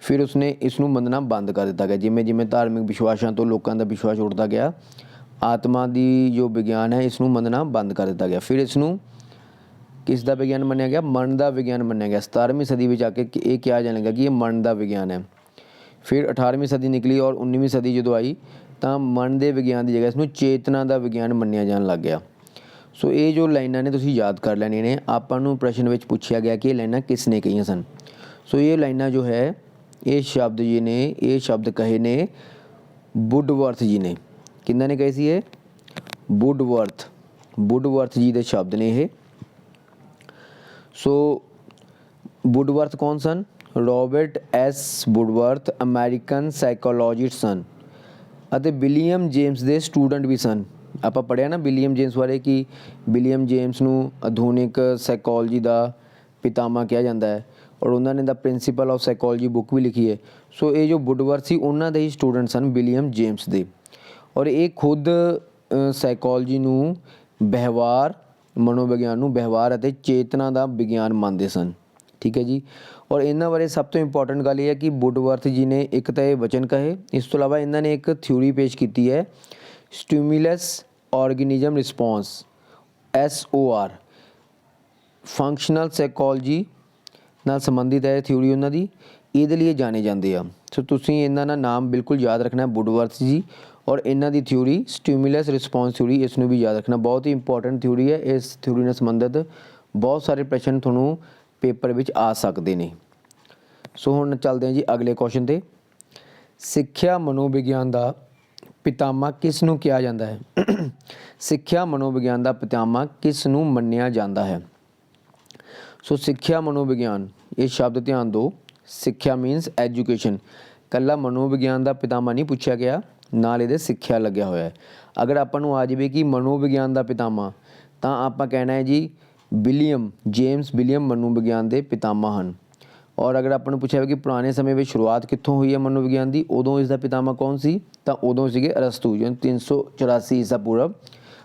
[SPEAKER 1] ਫਿਰ ਉਸਨੇ ਇਸ ਨੂੰ ਮੰਨਣਾ ਬੰਦ ਕਰ ਦਿੱਤਾ ਗਿਆ। ਜਿਵੇਂ ਜਿਵੇਂ ਧਾਰਮਿਕ ਵਿਸ਼ਵਾਸਾਂ ਤੋਂ ਲੋਕਾਂ ਦਾ ਵਿਸ਼ਵਾਸ ਉੱਠਦਾ ਗਿਆ, ਆਤਮਾ ਦੀ ਜੋ ਵਿਗਿਆਨ ਹੈ ਇਸ ਨੂੰ ਮੰਨਣਾ ਬੰਦ ਕਰ ਦਿੱਤਾ ਗਿਆ। ਫਿਰ ਇਸ ਨੂੰ ਕਿਸ ਦਾ ਵਿਗਿਆਨ ਮੰਨਿਆ ਗਿਆ? ਮਨ ਦਾ ਵਿਗਿਆਨ ਮੰਨਿਆ ਗਿਆ। 17ਵੀਂ ਸਦੀ ਵਿੱਚ ਆ ਕੇ ਇਹ ਕਿਹਾ ਜਾਣ ਲੱਗਾ ਕਿ ਇਹ ਮਨ ਦਾ ਵਿਗਿਆਨ ਹੈ। ਫਿਰ 18ਵੀਂ ਸਦੀ ਨਿਕਲੀ ਔਰ 19ਵੀਂ ਸਦੀ ਜਦੋਂ ਆਈ ਤਾਂ ਮਨ ਦੇ ਵਿਗਿਆਨ ਦੀ ਜਗ੍ਹਾ ਇਸ ਨੂੰ ਚੇਤਨਾ ਦਾ ਵਿਗਿਆਨ ਮੰਨਿਆ ਜਾਣ ਲੱਗ ਗਿਆ। ਸੋ ਇਹ ਜੋ ਲਾਈਨਾਂ ਨੇ ਤੁਸੀਂ ਯਾਦ ਕਰ ਲੈਣੀਆਂ ਨੇ। ਆਪਾਂ ਨੂੰ ਪ੍ਰਸ਼ਨ ਵਿੱਚ ਪੁੱਛਿਆ ਗਿਆ ਕਿ ਇਹ ਲਾਈਨਾਂ ਕਿਸ ਨੇ ਕਹੀਆਂ ਸਨ। ਸੋ ਇਹ ਲਾਈਨਾਂ ਜੋ ਹੈ ਇਹ ਸ਼ਬਦ ਜੀ ਨੇ, ਇਹ ਸ਼ਬਦ ਕਹੇ ਨੇ ਵੁਡਵਰਥ ਜੀ ਨੇ। ਕਿਹਨਾਂ ਨੇ ਕਹੇ ਸੀ ਇਹ? ਵੁਡਵਰਥ ਜੀ ਦੇ ਸ਼ਬਦ ਨੇ ਇਹ। ਸੋ ਵੁਡਵਰਥ ਕੌਣ ਸਨ? ਰੋਬਰਟ ਐਸ ਵੁਡਵਰਥ ਅਮਰੀਕਨ ਸਾਈਕੋਲੋਜਿਸਟ ਸਨ ਅਤੇ ਵਿਲੀਅਮ ਜੇਮਸ ਦੇ ਸਟੂਡੈਂਟ ਵੀ ਸਨ। ਆਪਾਂ ਪੜ੍ਹਿਆ ਨਾ ਵਿਲੀਅਮ ਜੇਮਸ ਬਾਰੇ ਕਿ ਵਿਲੀਅਮ ਜੇਮਸ ਨੂੰ ਆਧੁਨਿਕ ਸਾਈਕੋਲੋਜੀ ਦਾ ਪਿਤਾਮਾ ਕਿਹਾ ਜਾਂਦਾ ਹੈ ਔਰ ਉਹਨਾਂ ਨੇ ਦਾ ਪ੍ਰਿੰਸੀਪਲ ਆਫ ਸਾਈਕੋਲੋਜੀ ਬੁੱਕ ਵੀ ਲਿਖੀ ਹੈ। ਸੋ ਇਹ ਜੋ ਵੁਡਵਰਥ ਸੀ ਉਹਨਾਂ ਦੇ ਹੀ ਸਟੂਡੈਂਟ ਸਨ ਵਿਲੀਅਮ ਜੇਮਸ ਦੇ, ਔਰ ਇਹ ਖੁਦ ਸਾਈਕੋਲੋਜੀ ਨੂੰ ਵਿਵਹਾਰ, ਮਨੋਵਿਗਿਆਨ ਨੂੰ ਵਿਵਹਾਰ ਅਤੇ ਚੇਤਨਾ ਦਾ ਵਿਗਿਆਨ ਮੰਨਦੇ ਸਨ। ਠੀਕ ਹੈ ਜੀ। ਔਰ ਇਹਨਾਂ ਬਾਰੇ ਸਭ ਤੋਂ ਇੰਪੋਰਟੈਂਟ ਗੱਲ ਇਹ ਹੈ ਕਿ ਵੁਡਵਰਥ ਜੀ ਨੇ ਇੱਕ ਤਾਂ ਇਹ ਵਚਨ ਕਹੇ, ਇਸ ਤੋਂ ਇਲਾਵਾ ਇਹਨਾਂ ਨੇ ਇੱਕ ਥਿਊਰੀ ਪੇਸ਼ ਕੀਤੀ ਹੈ stimulus organism response SOR। Functional psychology ਨਾਲ ਸੰਬੰਧਿਤ ਹੈ ਥਿਊਰੀ ਉਹਨਾਂ ਦੀ, ਇਹਦੇ ਲਈ ਜਾਣੇ ਜਾਂਦੇ ਆ। ਸੋ ਤੁਸੀਂ ਇਹਨਾਂ ਦਾ ਨਾਮ ਬਿਲਕੁਲ ਯਾਦ ਰੱਖਣਾ, ਵੁਡਵਰਥ ਜੀ, ਔਰ ਇਹਨਾਂ ਦੀ ਥਿਊਰੀ ਸਟਿਮੂਲਸ ਰਿਸਪੌਂਸ ਥਿਊਰੀ, ਇਸ ਨੂੰ ਵੀ ਯਾਦ ਰੱਖਣਾ। ਬਹੁਤ ਹੀ ਇੰਪੋਰਟੈਂਟ ਥਿਊਰੀ ਹੈ। ਇਸ ਥਿਊਰੀ ਨਾਲ ਸੰਬੰਧਿਤ ਬਹੁਤ ਸਾਰੇ ਪ੍ਰਸ਼ਨ ਤੁਹਾਨੂੰ ਪੇਪਰ ਵਿੱਚ ਆ ਸਕਦੇ ਨੇ। ਸੋ ਹੁਣ ਚੱਲਦੇ ਹਾਂ ਜੀ ਅਗਲੇ ਕੁਐਸਚਨ 'ਤੇ। ਸਿੱਖਿਆ ਮਨੋਵਿਗਿਆਨ ਦਾ ਪਿਤਾਮਾ ਕਿਸ ਨੂੰ ਕਿਹਾ ਜਾਂਦਾ ਹੈ? ਸਿੱਖਿਆ ਮਨੋਵਿਗਿਆਨ ਦਾ ਪਿਤਾਮਾ ਕਿਸ ਨੂੰ ਮੰਨਿਆ ਜਾਂਦਾ ਹੈ? ਸੋ ਸਿੱਖਿਆ ਮਨੋਵਿਗਿਆਨ, ਇਹ ਸ਼ਬਦ ਧਿਆਨ ਦਿਓ। ਸਿੱਖਿਆ ਮੀਨਸ ਐਜੂਕੇਸ਼ਨ। ਇਕੱਲਾ ਮਨੋਵਿਗਿਆਨ ਦਾ ਪਿਤਾਮਾ ਨਹੀਂ ਪੁੱਛਿਆ ਗਿਆ, ਨਾਲ ਇਹਦੇ ਸਿੱਖਿਆ ਲੱਗਿਆ ਹੋਇਆ ਹੈ। ਅਗਰ ਆਪਾਂ ਨੂੰ ਆ ਜਾਵੇ ਕਿ ਮਨੋਵਿਗਿਆਨ ਦਾ ਪਿਤਾਮਾ, ਤਾਂ ਆਪਾਂ ਕਹਿਣਾ ਹੈ ਜੀ ਵਿਲੀਅਮ ਮਨੋਵਿਗਿਆਨ ਦੇ ਪਿਤਾਮਾ ਹਨ। ਔਰ ਅਗਰ ਆਪਾਂ ਨੂੰ ਪੁੱਛਿਆ ਹੋਵੇ ਕਿ ਪੁਰਾਣੇ ਸਮੇਂ ਵਿੱਚ ਸ਼ੁਰੂਆਤ ਕਿੱਥੋਂ ਹੋਈ ਹੈ ਮਨੋਵਿਗਿਆਨ ਦੀ, ਉਦੋਂ ਇਸ ਦਾ ਪਿਤਾਮਾ ਕੌਣ ਸੀ? ਤਾਂ ਉਦੋਂ ਸੀਗੇ ਅਰਸਤੂ। ਜਦੋਂ 384 ਈਸਾ ਪੂਰਵ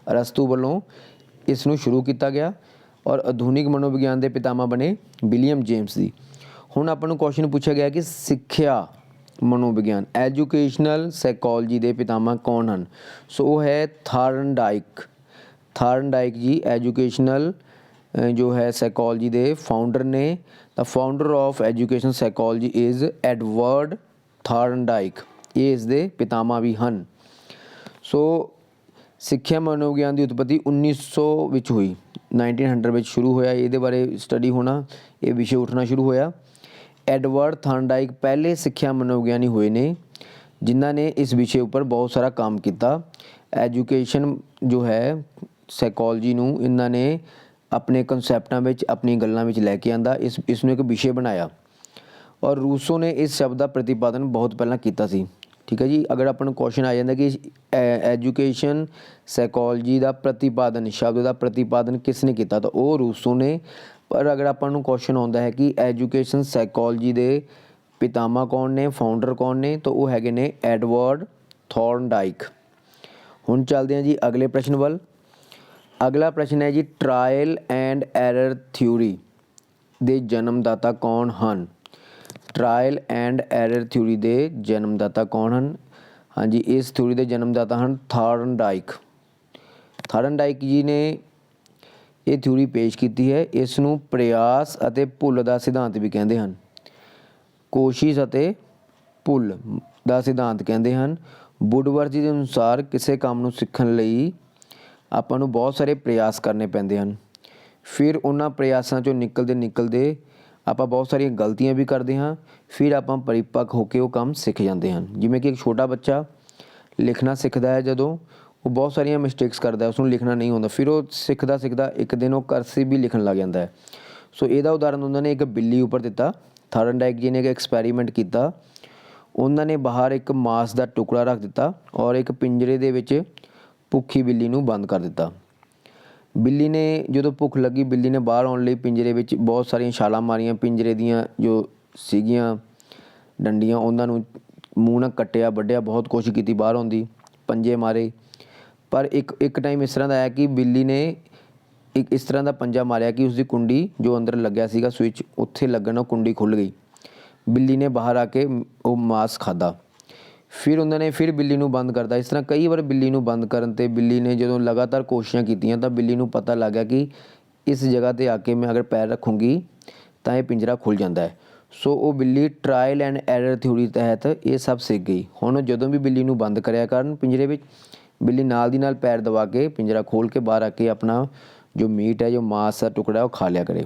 [SPEAKER 1] ਅਰਸਤੂ ਵੱਲੋਂ ਇਸ ਨੂੰ ਸ਼ੁਰੂ ਕੀਤਾ ਗਿਆ ਔਰ ਆਧੁਨਿਕ ਮਨੋਵਿਗਿਆਨ ਦੇ ਪਿਤਾਮਾ ਬਣੇ ਵਿਲੀਅਮ ਜੇਮਸ ਦੀ। ਹੁਣ ਆਪਾਂ ਨੂੰ ਕੁਐਸਚਨ ਪੁੱਛਿਆ ਗਿਆ ਕਿ ਸਿੱਖਿਆ ਮਨੋਵਿਗਿਆਨ ਐਜੂਕੇਸ਼ਨਲ ਸਾਈਕੋਲੋਜੀ ਦੇ ਪਿਤਾਮਾ ਕੌਣ ਹਨ? ਸੋ ਉਹ ਹੈ ਥਾਰਨਡਾਈਕ ਜੀ ਐਜੂਕੇਸ਼ਨਲ ਜੋ ਹੈ ਸਾਈਕੋਲੋਜੀ ਦੇ ਫਾਊਂਡਰ ਨੇ। The founder of education psychology is Edward Thorndike, ਇਹ ਇਸ ਦੇ ਪਿਤਾਮਾ ਵੀ ਹਨ। ਸੋ ਸਿੱਖਿਆ ਮਨੋਵਿਗਿਆਨ ਦੀ ਉਤਪਤੀ 1900 ਵਿੱਚ ਹੋਈ, 1900 ਵਿੱਚ ਸ਼ੁਰੂ ਹੋਇਆ। ਇਹਦੇ ਬਾਰੇ ਸਟੱਡੀ ਹੋਣਾ, ਇਹ ਵਿਸ਼ੇ ਉੱਠਣਾ ਸ਼ੁਰੂ ਹੋਇਆ। ਐਡਵਰਡ ਥਾਰਨਡਾਈਕ ਪਹਿਲੇ ਸਿੱਖਿਆ ਮਨੋਵਿਗਿਆਨੀ ਹੋਏ ਨੇ ਜਿਨ੍ਹਾਂ ਨੇ ਇਸ ਵਿਸ਼ੇ ਉੱਪਰ ਬਹੁਤ ਸਾਰਾ ਕੰਮ ਕੀਤਾ। ਐਜੂਕੇਸ਼ਨ ਜੋ ਹੈ ਸਾਈਕੋਲੋਜੀ ਨੂੰ ਇਹਨਾਂ ਨੇ ਆਪਣੇ ਕਨਸੈਪਟਾਂ ਵਿੱਚ, ਆਪਣੀ ਗੱਲਾਂ ਵਿੱਚ ਲੈ ਕੇ ਆਂਦਾ, ਇਸ ਨੂੰ ਇੱਕ ਵਿਸ਼ੇ ਬਣਾਇਆ। ਔਰ ਰੂਸੋ ਨੇ ਇਸ ਸ਼ਬਦ ਦਾ ਪ੍ਰਤੀਪਾਦਨ ਬਹੁਤ ਪਹਿਲਾਂ ਕੀਤਾ ਸੀ। ਠੀਕ ਹੈ ਜੀ। ਅਗਰ ਆਪਾਂ ਨੂੰ ਕੁਐਸਚਨ ਆ ਜਾਂਦਾ ਕਿ ਐਜੂਕੇਸ਼ਨ ਸਾਈਕੋਲੋਜੀ ਦਾ ਪ੍ਰਤੀਪਾਦਨ, ਸ਼ਬਦ ਦਾ ਪ੍ਰਤੀਪਾਦਨ ਕਿਸ ਨੇ ਕੀਤਾ, ਤਾਂ ਉਹ ਰੂਸੋ ਨੇ। ਪਰ ਅਗਰ ਆਪਾਂ ਨੂੰ ਕੁਐਸਚਨ ਆਉਂਦਾ ਹੈ ਕਿ ਐਜੂਕੇਸ਼ਨ ਸਾਈਕੋਲੋਜੀ ਦੇ ਪਿਤਾਮਾ ਕੌਣ ਨੇ, ਫਾਊਂਡਰ ਕੌਣ ਨੇ, ਤਾਂ ਉਹ ਹੈਗੇ ਨੇ ਐਡਵਰਡ ਥਾਰਨਡਾਈਕ। ਹੁਣ ਚੱਲਦੇ ਹਾਂ ਜੀ ਅਗਲੇ ਪ੍ਰਸ਼ਨ ਵੱਲ। ਅਗਲਾ ਪ੍ਰਸ਼ਨ ਹੈ ਜੀ ਟਰਾਇਲ ਐਂਡ ਐਰਰ ਥਿਊਰੀ ਦੇ ਜਨਮਦਾਤਾ ਕੌਣ ਹਨ? ਟਰਾਇਲ ਐਂਡ ਐਰਰ ਥਿਊਰੀ ਦੇ ਜਨਮਦਾਤਾ ਕੌਣ ਹਨ? ਹਾਂਜੀ, ਇਸ ਥਿਊਰੀ ਦੇ ਜਨਮਦਾਤਾ ਹਨ ਥਾਰਨਡਾਈਕ ਜੀ ਨੇ ਇਹ ਥਿਊਰੀ ਪੇਸ਼ ਕੀਤੀ ਹੈ। ਇਸ ਨੂੰ ਪ੍ਰਯਾਸ ਅਤੇ ਭੁੱਲ ਦਾ ਸਿਧਾਂਤ ਵੀ ਕਹਿੰਦੇ ਹਨ। ਕੋਸ਼ਿਸ਼ ਅਤੇ ਭੁੱਲ ਦਾ ਸਿਧਾਂਤ ਕਹਿੰਦੇ ਹਨ। ਵੁਡਵਰਥ ਜੀ ਦੇ ਅਨੁਸਾਰ ਕਿਸੇ ਕੰਮ ਨੂੰ ਸਿੱਖਣ ਲਈ ਆਪਾਂ ਨੂੰ ਬਹੁਤ ਸਾਰੇ ਪ੍ਰਯਾਸ ਕਰਨੇ ਪੈਂਦੇ ਹਨ। ਫਿਰ ਉਹਨਾਂ ਪ੍ਰਯਾਸਾਂ 'ਚੋਂ ਨਿਕਲਦੇ ਆਪਾਂ ਬਹੁਤ ਸਾਰੀਆਂ ਗਲਤੀਆਂ ਵੀ ਕਰਦੇ ਹਾਂ। ਫਿਰ ਆਪਾਂ ਪਰਿਪੱਕ ਹੋ ਕੇ ਉਹ ਕੰਮ ਸਿੱਖ ਜਾਂਦੇ ਹਨ। ਜਿਵੇਂ ਕਿ ਇੱਕ ਛੋਟਾ ਬੱਚਾ ਲਿਖਣਾ ਸਿੱਖਦਾ ਹੈ, ਜਦੋਂ ਉਹ ਬਹੁਤ ਸਾਰੀਆਂ ਮਿਸਟੇਕਸ ਕਰਦਾ, ਉਸਨੂੰ ਲਿਖਣਾ ਨਹੀਂ ਆਉਂਦਾ, ਫਿਰ ਉਹ ਸਿੱਖਦਾ ਇੱਕ ਦਿਨ ਉਹ ਕਰਸਿਵ ਵੀ ਲਿਖਣ ਲੱਗ ਜਾਂਦਾ ਹੈ। ਸੋ ਇਹਦਾ ਉਦਾਹਰਨ ਉਹਨਾਂ ਨੇ ਇੱਕ ਬਿੱਲੀ ਉੱਪਰ ਦਿੱਤਾ। ਥਾਰਨਡਾਈਕ ਜੀ ਨੇ ਇੱਕ ਐਕਸਪੈਰੀਮੈਂਟ ਕੀਤਾ। ਉਹਨਾਂ ਨੇ ਬਾਹਰ ਇੱਕ ਮਾਂਸ ਦਾ ਟੁਕੜਾ ਰੱਖ ਦਿੱਤਾ ਔਰ ਇੱਕ ਪਿੰਜਰੇ ਦੇ ਵਿੱਚ ਭੁੱਖੀ ਬਿੱਲੀ ਨੂੰ ਬੰਦ ਕਰ ਦਿੱਤਾ। ਬਿੱਲੀ ਨੇ ਜਦੋਂ ਭੁੱਖ ਲੱਗੀ, ਬਿੱਲੀ ਨੇ ਬਾਹਰ ਆਉਣ ਲਈ ਪਿੰਜਰੇ ਵਿੱਚ ਬਹੁਤ ਸਾਰੀਆਂ ਛਾਲਾਂ ਮਾਰੀਆਂ। ਪਿੰਜਰੇ ਦੀਆਂ ਜੋ ਸੀਗੀਆਂ ਡੰਡੀਆਂ ਉਹਨਾਂ ਨੂੰ ਮੂੰਹ ਨਾਲ ਕੱਟਿਆ, ਵੱਢਿਆ, ਬਹੁਤ ਕੋਸ਼ਿਸ਼ ਕੀਤੀ ਬਾਹਰ ਆਉਣ ਦੀ, ਪੰਜੇ ਮਾਰੇ। ਪਰ ਇੱਕ ਟਾਈਮ ਇਸ ਤਰ੍ਹਾਂ ਦਾ ਆਇਆ ਕਿ ਬਿੱਲੀ ਨੇ ਇੱਕ ਇਸ ਤਰ੍ਹਾਂ ਦਾ ਪੰਜਾ ਮਾਰਿਆ ਕਿ ਉਸਦੀ ਕੁੰਡੀ ਜੋ ਅੰਦਰ ਲੱਗਿਆ ਸੀਗਾ ਸਵਿਚ, ਉੱਥੇ ਲੱਗਣ ਨਾਲ ਕੁੰਡੀ ਖੁੱਲ੍ਹ ਗਈ। ਬਿੱਲੀ ਨੇ ਬਾਹਰ ਆ ਕੇ ਉਹ ਮਾਸ ਖਾਧਾ। ਫਿਰ ਉਹਨਾਂ ਨੇ ਫਿਰ ਬਿੱਲੀ ਨੂੰ ਬੰਦ ਕਰਤਾ। ਇਸ ਤਰ੍ਹਾਂ ਕਈ ਵਾਰ ਬਿੱਲੀ ਨੂੰ ਬੰਦ ਕਰਨ 'ਤੇ ਬਿੱਲੀ ਨੇ ਜਦੋਂ ਲਗਾਤਾਰ ਕੋਸ਼ਿਸ਼ਾਂ ਕੀਤੀਆਂ ਤਾਂ ਬਿੱਲੀ ਨੂੰ ਪਤਾ ਲੱਗ ਗਿਆ ਕਿ ਇਸ ਜਗ੍ਹਾ 'ਤੇ ਆ ਕੇ ਮੈਂ ਅਗਰ ਪੈਰ ਰੱਖੂੰਗੀ ਤਾਂ ਇਹ ਪਿੰਜਰਾ ਖੁੱਲ੍ਹ ਜਾਂਦਾ ਹੈ। ਸੋ ਉਹ ਬਿੱਲੀ ਟਰਾਇਲ ਐਂਡ ਐਰਰ ਥਿਊਰੀ ਤਹਿਤ ਇਹ ਸਭ ਸਿੱਖ ਗਈ। ਹੁਣ ਜਦੋਂ ਵੀ ਬਿੱਲੀ ਨੂੰ ਬੰਦ ਕਰਿਆ ਕਰਨ ਪਿੰਜਰੇ ਵਿੱਚ, ਬਿੱਲੀ ਨਾਲ ਦੀ ਨਾਲ ਪੈਰ ਦਬਾ ਕੇ ਪਿੰਜਰਾ ਖੋਲ੍ਹ ਕੇ ਬਾਹਰ ਆ ਕੇ ਆਪਣਾ ਜੋ ਮੀਟ ਹੈ, ਜੋ ਮਾਸ ਦਾ ਟੁਕੜਾ ਹੈ, ਉਹ ਖਾ ਲਿਆ ਕਰੇ।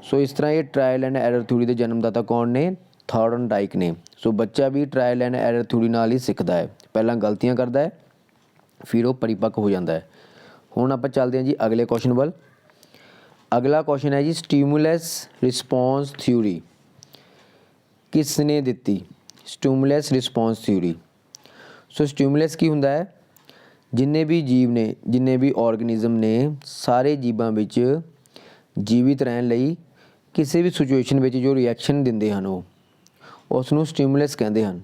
[SPEAKER 1] ਸੋ ਇਸ ਤਰ੍ਹਾਂ ਇਹ ਟਰਾਇਲ ਐਂਡ ਐਰਰ ਥਿਊਰੀ ਦੇ ਜਨਮਦਾਤਾ ਕੌਣ ਨੇ? ਥੌਰਨਡਾਈਕ ਨੇ। ਸੋ ਬੱਚਾ ਵੀ ਟਰਾਇਲ ਐਂਡ ਐਰਰ ਥਿਊਰੀ ਨਾਲ ਹੀ ਸਿੱਖਦਾ ਹੈ। ਪਹਿਲਾਂ ਗਲਤੀਆਂ ਕਰਦਾ ਹੈ, ਫਿਰ ਉਹ ਪਰਿਪੱਕ ਹੋ ਜਾਂਦਾ ਹੈ। ਹੁਣ ਆਪਾਂ ਚੱਲਦੇ ਹਾਂ ਜੀ ਅਗਲੇ ਕੁਐਸਚਨ ਵੱਲ। ਅਗਲਾ ਕੁਐਸਚਨ ਹੈ ਜੀ ਸਟਿਮੂਲਸ ਰਿਸਪੌਂਸ ਥਿਊਰੀ ਕਿਸ ਨੇ ਦਿੱਤੀ? Stimulus response theory. So stimulus ਕੀ ਹੁੰਦਾ ਹੈ? ਜਿੰਨੇ ਵੀ ਜੀਵ ਨੇ, ਜਿੰਨੇ ਵੀ ਔਰਗੈਨਿਜ਼ਮ ਨੇ, ਸਾਰੇ ਜੀਵਾਂ ਵਿੱਚ ਜੀਵਿਤ ਰਹਿਣ ਲਈ ਕਿਸੇ ਵੀ ਸਿਚੁਏਸ਼ਨ ਵਿੱਚ ਜੋ ਰਿਐਕਸ਼ਨ ਦਿੰਦੇ ਹਨ ਉਹ ਉਸ ਨੂੰ ਸਟਿਮੂਲਸ ਕਹਿੰਦੇ ਹਨ।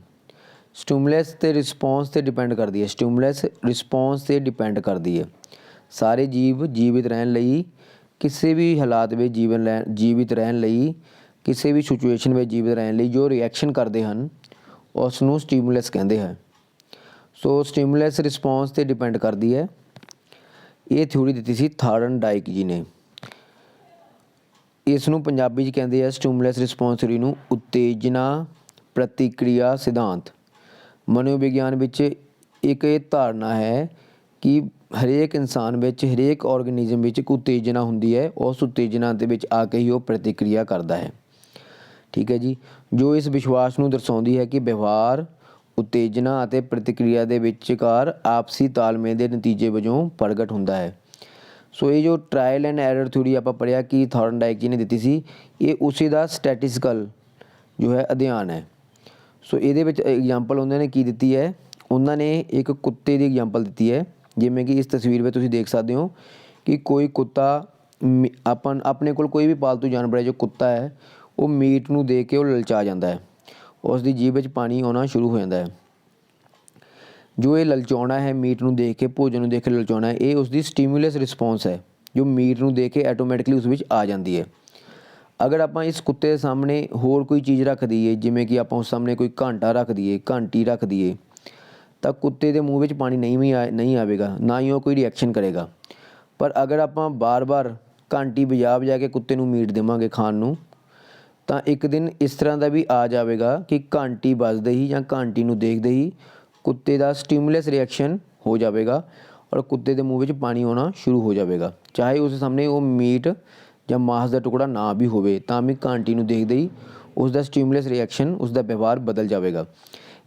[SPEAKER 1] ਸਟਿਮੂਲਸ ਤੇ ਰਿਸਪੌਂਸ 'ਤੇ ਡਿਪੈਂਡ ਕਰਦੀ ਹੈ। ਸਟਿਮੂਲਸ ਰਿਸਪੌਂਸ 'ਤੇ ਡਿਪੈਂਡ ਕਰਦੀ ਹੈ। ਸਾਰੇ ਜੀਵ ਜੀਵਿਤ ਰਹਿਣ ਲਈ, ਕਿਸੇ ਵੀ ਹਾਲਾਤ ਵਿੱਚ ਜੀਵਿਤ ਰਹਿਣ ਲਈ, ਕਿਸੇ ਵੀ ਸਿਚੁਏਸ਼ਨ ਵਿੱਚ ਜੀਵਿਤ ਰਹਿਣ ਲਈ ਜੋ ਰਿਐਕਸ਼ਨ ਕਰਦੇ ਹਨ ਉਸ ਨੂੰ ਸਟਿਮੂਲਸ ਕਹਿੰਦੇ ਹਨ। ਸੋ ਸਟਿਮੂਲਸ ਰਿਸਪੌਂਸ 'ਤੇ ਡਿਪੈਂਡ ਕਰਦੀ ਹੈ। ਇਹ ਥਿਊਰੀ ਦਿੱਤੀ ਸੀ ਥਾਰਨਡਾਈਕ ਜੀ ਨੇ। ਇਸ ਨੂੰ ਪੰਜਾਬੀ 'ਚ ਕਹਿੰਦੇ ਆ ਸਟਿਮੂਲਸ ਰਿਸਪੌਂਸ ਥਿਊਰੀ ਨੂੰ ਉਤੇਜਨਾ ਪ੍ਰਤੀਕਿਰਿਆ ਸਿਧਾਂਤ। ਮਨੋਵਿਗਿਆਨ ਵਿੱਚ ਇੱਕ ਇਹ ਧਾਰਨਾ ਹੈ ਕਿ ਹਰੇਕ ਇਨਸਾਨ ਵਿੱਚ, ਹਰੇਕ ਔਰਗੈਨਿਜ਼ਮ ਵਿੱਚ ਇੱਕ ਉਤੇਜਨਾ ਹੁੰਦੀ ਹੈ। ਉਸ ਉਤੇਜਨਾ ਦੇ ਵਿੱਚ ਆ ਕੇ ਹੀ ਉਹ ਪ੍ਰਤੀਕਿਰਿਆ ਕਰਦਾ ਹੈ। ਠੀਕ ਹੈ ਜੀ। ਜੋ ਇਸ ਵਿਸ਼ਵਾਸ ਨੂੰ ਦਰਸਾਉਂਦੀ ਹੈ ਕਿ ਵਿਵਹਾਰ ਉਤੇਜਨਾ ਅਤੇ ਪ੍ਰਤੀਕਿਰਿਆ ਦੇ ਵਿਚਕਾਰ ਆਪਸੀ ਤਾਲਮੇਲ ਦੇ ਨਤੀਜੇ ਵਜੋਂ ਪ੍ਰਗਟ ਹੁੰਦਾ ਹੈ। ਸੋ ਇਹ ਜੋ ਟਰਾਇਲ ਐਂਡ ਐਰਰ ਥਿਊਰੀ ਆਪਾਂ ਪੜ੍ਹਿਆ ਕਿ ਥੌਰਨਡਾਈਕ ਜੀ ਨੇ ਦਿੱਤੀ ਸੀ, ਇਹ ਉਸੇ ਦਾ ਸਟੈਟਿਸਟੀਕਲ ਜੋ ਹੈ ਅਧਿਐਨ ਹੈ। ਸੋ ਇਹਦੇ ਵਿੱਚ ਐਗਜ਼ਾਮਪਲ ਉਹਨਾਂ ਨੇ ਕੀ ਦਿੱਤੀ ਹੈ? ਉਹਨਾਂ ਨੇ ਇੱਕ ਕੁੱਤੇ ਦੀ ਐਗਜ਼ਾਮਪਲ ਦਿੱਤੀ ਹੈ। ਜਿਵੇਂ ਕਿ ਇਸ ਤਸਵੀਰ ਵਿੱਚ ਤੁਸੀਂ ਦੇਖ ਸਕਦੇ ਹੋ ਕਿ ਕੋਈ ਕੁੱਤਾ ਆਪਣੇ ਕੋਲ ਕੋਈ ਵੀ ਪਾਲਤੂ ਜਾਨਵਰ ਹੈ, ਜੋ ਕੁੱਤਾ ਹੈ, ਉਹ ਮੀਟ ਨੂੰ ਦੇਖ ਕੇ ਉਹ ਲਲਚਾ ਜਾਂਦਾ ਹੈ। ਉਸ ਦੀ ਜੀਭ ਵਿੱਚ ਪਾਣੀ ਆਉਣਾ ਸ਼ੁਰੂ ਹੋ ਜਾਂਦਾ ਹੈ। ਜੋ ਇਹ ਲਲਚਾਉਣਾ ਹੈ, ਮੀਟ ਨੂੰ ਦੇਖ ਕੇ, ਭੋਜਨ ਨੂੰ ਦੇਖ ਕੇ ਲਲਚਾਉਣਾ ਹੈ, ਇਹ ਉਸਦੀ ਸਟਿਮੂਲਸ ਰਿਸਪੌਂਸ ਹੈ ਜੋ ਮੀਟ ਨੂੰ ਦੇਖ ਕੇ ਆਟੋਮੈਟਿਕਲੀ ਉਸ ਵਿੱਚ ਆ ਜਾਂਦੀ ਹੈ। ਅਗਰ ਆਪਾਂ ਇਸ ਕੁੱਤੇ ਦੇ ਸਾਹਮਣੇ ਹੋਰ ਕੋਈ ਚੀਜ਼ ਰੱਖ ਦਈਏ, ਜਿਵੇਂ ਕਿ ਆਪਾਂ ਉਸ ਸਾਹਮਣੇ ਕੋਈ ਘੰਟੀ ਰੱਖ ਦਈਏ, ਤਾਂ ਕੁੱਤੇ ਦੇ ਮੂੰਹ ਵਿੱਚ ਪਾਣੀ ਨਹੀਂ ਆਵੇਗਾ, ਨਾ ਹੀ ਉਹ ਕੋਈ ਰਿਐਕਸ਼ਨ ਕਰੇਗਾ। ਪਰ ਅਗਰ ਆਪਾਂ ਬਾਰ-ਬਾਰ ਘੰਟੀ ਵਜਾ ਕੇ ਕੁੱਤੇ ਨੂੰ ਮੀਟ ਦੇਵਾਂਗੇ ਖਾਣ ਨੂੰ, ਤਾਂ ਇੱਕ ਦਿਨ ਇਸ ਤਰ੍ਹਾਂ ਦਾ ਵੀ ਆ ਜਾਵੇਗਾ ਕਿ ਘੰਟੀ ਵੱਜਦੇ ਹੀ ਜਾਂ ਘੰਟੀ ਨੂੰ ਦੇਖਦੇ ਹੀ ਕੁੱਤੇ ਦਾ ਸਟਿਮੂਲਸ ਰਿਐਕਸ਼ਨ ਹੋ ਜਾਵੇਗਾ ਔਰ ਕੁੱਤੇ ਦੇ ਮੂੰਹ ਵਿੱਚ ਪਾਣੀ ਆਉਣਾ ਸ਼ੁਰੂ ਹੋ ਜਾਵੇਗਾ। ਚਾਹੇ ਉਸ ਸਾਹਮਣੇ ਉਹ ਮੀਟ ਜਾਂ ਮਾਸ ਦਾ ਟੁਕੜਾ ਨਾ ਵੀ ਹੋਵੇ, ਤਾਂ ਵੀ ਘੰਟੀ ਨੂੰ ਦੇਖਦੇ ਹੀ ਉਸ ਦਾ ਸਟਿਮੂਲਸ ਰਿਐਕਸ਼ਨ, ਉਸ ਦਾ ਵਿਵਹਾਰ ਬਦਲ ਜਾਵੇਗਾ।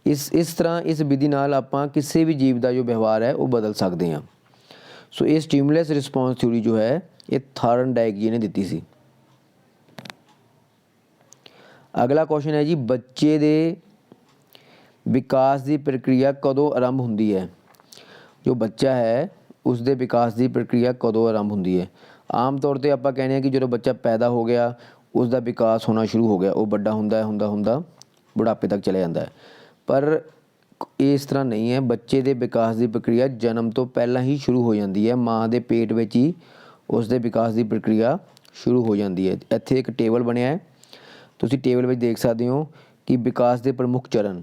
[SPEAKER 1] ਇਸ ਤਰ੍ਹਾਂ ਇਸ ਵਿਧੀ ਨਾਲ ਆਪਾਂ ਕਿਸੇ ਵੀ ਜੀਵ ਦਾ ਜੋ ਵਿਵਹਾਰ ਹੈ ਉਹ ਬਦਲ ਸਕਦੇ ਹਾਂ। ਸੋ ਇਹ ਸਟਿਮੂਲਸ ਰਿਸਪੌਂਸ ਥਿਊਰੀ ਜੋ ਹੈ ਇਹ ਥੌਰਨਡਾਈਕ ਜੀ ਨੇ ਦਿੱਤੀ ਸੀ। ਅਗਲਾ ਕੁਐਸਚਨ ਹੈ ਜੀ ਬੱਚੇ ਦੇ ਵਿਕਾਸ ਦੀ ਪ੍ਰਕਿਰਿਆ ਕਦੋਂ ਆਰੰਭ ਹੁੰਦੀ ਹੈ? ਜੋ ਬੱਚਾ ਹੈ ਉਸ ਦੇ ਵਿਕਾਸ ਦੀ ਪ੍ਰਕਿਰਿਆ ਕਦੋਂ ਆਰੰਭ ਹੁੰਦੀ ਹੈ? ਆਮ ਤੌਰ 'ਤੇ ਆਪਾਂ ਕਹਿੰਦੇ ਹਾਂ ਕਿ ਜਦੋਂ ਬੱਚਾ ਪੈਦਾ ਹੋ ਗਿਆ ਉਸ ਦਾ ਵਿਕਾਸ ਹੋਣਾ ਸ਼ੁਰੂ ਹੋ ਗਿਆ, ਉਹ ਵੱਡਾ ਹੁੰਦਾ ਬੁਢਾਪੇ ਤੱਕ ਚਲਾ ਜਾਂਦਾ ਹੈ। ਪਰ ਇਸ ਤਰ੍ਹਾਂ ਨਹੀਂ ਹੈ। ਬੱਚੇ ਦੇ ਵਿਕਾਸ ਦੀ ਪ੍ਰਕਿਰਿਆ ਜਨਮ ਤੋਂ ਪਹਿਲਾਂ ਹੀ ਸ਼ੁਰੂ ਹੋ ਜਾਂਦੀ ਹੈ। ਮਾਂ ਦੇ ਪੇਟ ਵਿੱਚ ਹੀ ਉਸ ਦੇ ਵਿਕਾਸ ਦੀ ਪ੍ਰਕਿਰਿਆ ਸ਼ੁਰੂ ਹੋ ਜਾਂਦੀ ਹੈ। ਇੱਥੇ ਇੱਕ ਟੇਬਲ ਬਣਿਆ ਹੈ, ਤੁਸੀਂ ਟੇਬਲ ਵਿੱਚ ਦੇਖ ਸਕਦੇ ਹੋ ਕਿ ਵਿਕਾਸ ਦੇ ਪ੍ਰਮੁੱਖ ਚਰਨ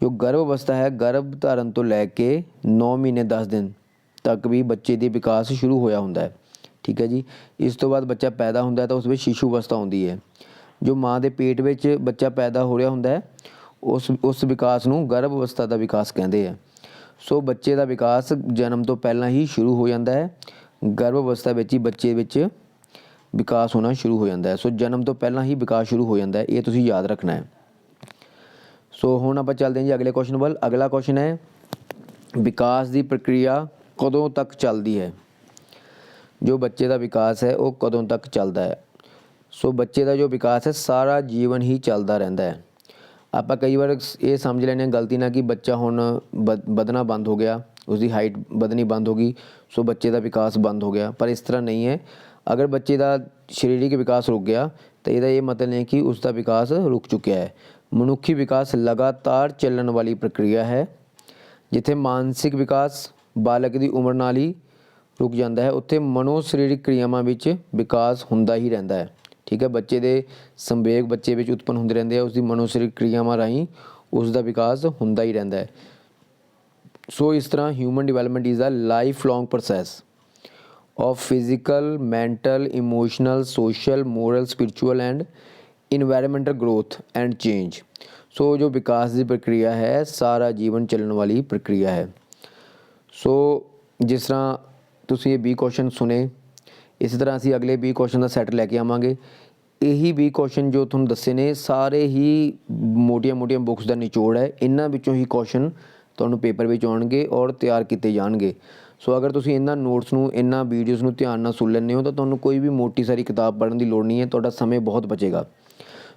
[SPEAKER 1] ਜੋ ਗਰਭ ਅਵਸਥਾ ਹੈ, ਗਰਭ ਧਾਰਨ ਤੋਂ ਲੈ ਕੇ 9 ਮਹੀਨੇ 10 ਦਿਨ ਤੱਕ ਵੀ ਬੱਚੇ ਦੀ ਵਿਕਾਸ ਸ਼ੁਰੂ ਹੋਇਆ ਹੁੰਦਾ ਹੈ। ਠੀਕ ਹੈ ਜੀ। ਇਸ ਤੋਂ ਬਾਅਦ ਬੱਚਾ ਪੈਦਾ ਹੁੰਦਾ ਹੈ ਤਾਂ ਉਸ ਵਿੱਚ ਸ਼ਿਸ਼ੂ ਅਵਸਥਾ ਆਉਂਦੀ ਹੈ। ਜੋ ਮਾਂ ਦੇ ਪੇਟ ਵਿੱਚ ਬੱਚਾ ਪੈਦਾ ਹੋ ਰਿਹਾ ਹੁੰਦਾ ਹੈ ਉਸ ਵਿਕਾਸ ਨੂੰ ਗਰਭ ਅਵਸਥਾ ਦਾ ਵਿਕਾਸ ਕਹਿੰਦੇ ਆ। ਸੋ ਬੱਚੇ ਦਾ ਵਿਕਾਸ ਜਨਮ ਤੋਂ ਪਹਿਲਾਂ ਹੀ ਸ਼ੁਰੂ ਹੋ ਜਾਂਦਾ ਹੈ। ਗਰਭ ਅਵਸਥਾ ਵਿੱਚ ਹੀ ਬੱਚੇ ਵਿੱਚ ਵਿਕਾਸ ਹੋਣਾ ਸ਼ੁਰੂ ਹੋ ਜਾਂਦਾ ਹੈ। ਸੋ ਜਨਮ ਤੋਂ ਪਹਿਲਾਂ ਹੀ ਵਿਕਾਸ ਸ਼ੁਰੂ ਹੋ ਜਾਂਦਾ ਹੈ, ਇਹ ਤੁਸੀਂ ਯਾਦ ਰੱਖਣਾ ਹੈ। ਸੋ ਹੁਣ ਆਪਾਂ ਚੱਲਦੇ ਹਾਂ ਜੀ ਅਗਲੇ ਕੁਐਸਚਨ ਵੱਲ। ਅਗਲਾ ਕੁਐਸਚਨ ਹੈ ਵਿਕਾਸ ਦੀ ਪ੍ਰਕਿਰਿਆ ਕਦੋਂ ਤੱਕ ਚੱਲਦੀ ਹੈ? ਜੋ ਬੱਚੇ ਦਾ ਵਿਕਾਸ ਹੈ ਉਹ ਕਦੋਂ ਤੱਕ ਚੱਲਦਾ ਹੈ? ਸੋ ਬੱਚੇ ਦਾ ਜੋ ਵਿਕਾਸ ਹੈ ਸਾਰਾ ਜੀਵਨ ਹੀ ਚੱਲਦਾ ਰਹਿੰਦਾ ਹੈ। ਆਪਾਂ ਕਈ ਵਾਰ ਇਹ ਸਮਝ ਲੈਂਦੇ ਹਾਂ ਗਲਤੀ ਨਾਲ ਕਿ ਬੱਚਾ ਹੁਣ ਵਧਣਾ ਬੰਦ ਹੋ ਗਿਆ, ਉਸਦੀ ਹਾਈਟ ਵਧਣੀ ਬੰਦ ਹੋ ਗਈ, ਸੋ ਬੱਚੇ ਦਾ ਵਿਕਾਸ ਬੰਦ ਹੋ ਗਿਆ। ਪਰ ਇਸ ਤਰ੍ਹਾਂ ਨਹੀਂ ਹੈ। ਅਗਰ ਬੱਚੇ ਦਾ ਸਰੀਰਕ ਵਿਕਾਸ ਰੁਕ ਗਿਆ ਤਾਂ ਇਹਦਾ ਇਹ ਮਤਲਬ ਨਹੀਂ ਕਿ ਉਸ ਦਾ ਵਿਕਾਸ ਰੁਕ ਚੁੱਕਿਆ ਹੈ। ਮਨੁੱਖੀ ਵਿਕਾਸ ਲਗਾਤਾਰ ਚੱਲਣ ਵਾਲੀ ਪ੍ਰਕਿਰਿਆ ਹੈ। ਜਿੱਥੇ ਮਾਨਸਿਕ ਵਿਕਾਸ ਬਾਲਕ ਦੀ ਉਮਰ ਨਾਲ ਹੀ ਰੁਕ ਜਾਂਦਾ ਹੈ, ਉੱਥੇ ਮਨੋ ਸਰੀਰਕ ਕਿਰਿਆਵਾਂ ਵਿੱਚ ਵਿਕਾਸ ਹੁੰਦਾ ਹੀ ਰਹਿੰਦਾ ਹੈ। ਠੀਕ ਹੈ, ਬੱਚੇ ਦੇ ਸੰਵੇਗ ਬੱਚੇ ਵਿੱਚ ਉਤਪੰਨ ਹੁੰਦੇ ਰਹਿੰਦੇ ਆ, ਉਸਦੀ ਮਨੋ ਸਰੀਰਕ ਕਿਰਿਆਵਾਂ ਰਾਹੀਂ ਉਸ ਦਾ ਵਿਕਾਸ ਹੁੰਦਾ ਹੀ ਰਹਿੰਦਾ ਹੈ। ਸੋ ਇਸ ਤਰ੍ਹਾਂ human development is a life long process of physical, mental, emotional, social, moral, spiritual and environmental growth and change। ਸੋ ਜੋ ਵਿਕਾਸ ਦੀ ਪ੍ਰਕਿਰਿਆ ਹੈ ਸਾਰਾ ਜੀਵਨ ਚੱਲਣ ਵਾਲੀ ਪ੍ਰਕਿਰਿਆ ਹੈ। ਸੋ ਜਿਸ ਤਰ੍ਹਾਂ ਤੁਸੀਂ ਇਹ 20 ਕੁਐਸਚਨ ਸੁਣੇ, ਇਸੇ ਤਰ੍ਹਾਂ ਅਸੀਂ ਅਗਲੇ 20 ਕੁਐਸਚਨ ਦਾ ਸੈੱਟ ਲੈ ਕੇ ਆਵਾਂਗੇ। ਇਹੀ 20 ਕੁਐਸਚਨ ਜੋ ਤੁਹਾਨੂੰ ਦੱਸੇ ਨੇ ਸਾਰੇ ਹੀ ਮੋਟੀਆਂ ਬੁੱਕਸ ਦਾ ਨਿਚੋੜ ਹੈ। ਇਹਨਾਂ ਵਿੱਚੋਂ ਹੀ ਕੁਐਸਚਨ ਤੁਹਾਨੂੰ ਪੇਪਰ ਵਿੱਚ ਆਉਣਗੇ ਔਰ ਤਿਆਰ ਕੀਤੇ ਜਾਣਗੇ। ਸੋ ਅਗਰ ਤੁਸੀਂ ਇਹਨਾਂ ਨੋਟਸ ਨੂੰ, ਇਹਨਾਂ ਵੀਡੀਓਜ਼ ਨੂੰ ਧਿਆਨ ਨਾਲ ਸੁਣ ਲੈਂਦੇ ਹੋ ਤਾਂ ਤੁਹਾਨੂੰ ਕੋਈ ਵੀ ਮੋਟੀ ਸਾਰੀ ਕਿਤਾਬ ਪੜ੍ਹਨ ਦੀ ਲੋੜ ਨਹੀਂ ਹੈ, ਤੁਹਾਡਾ ਸਮੇਂ ਬਹੁਤ ਬਚੇਗਾ।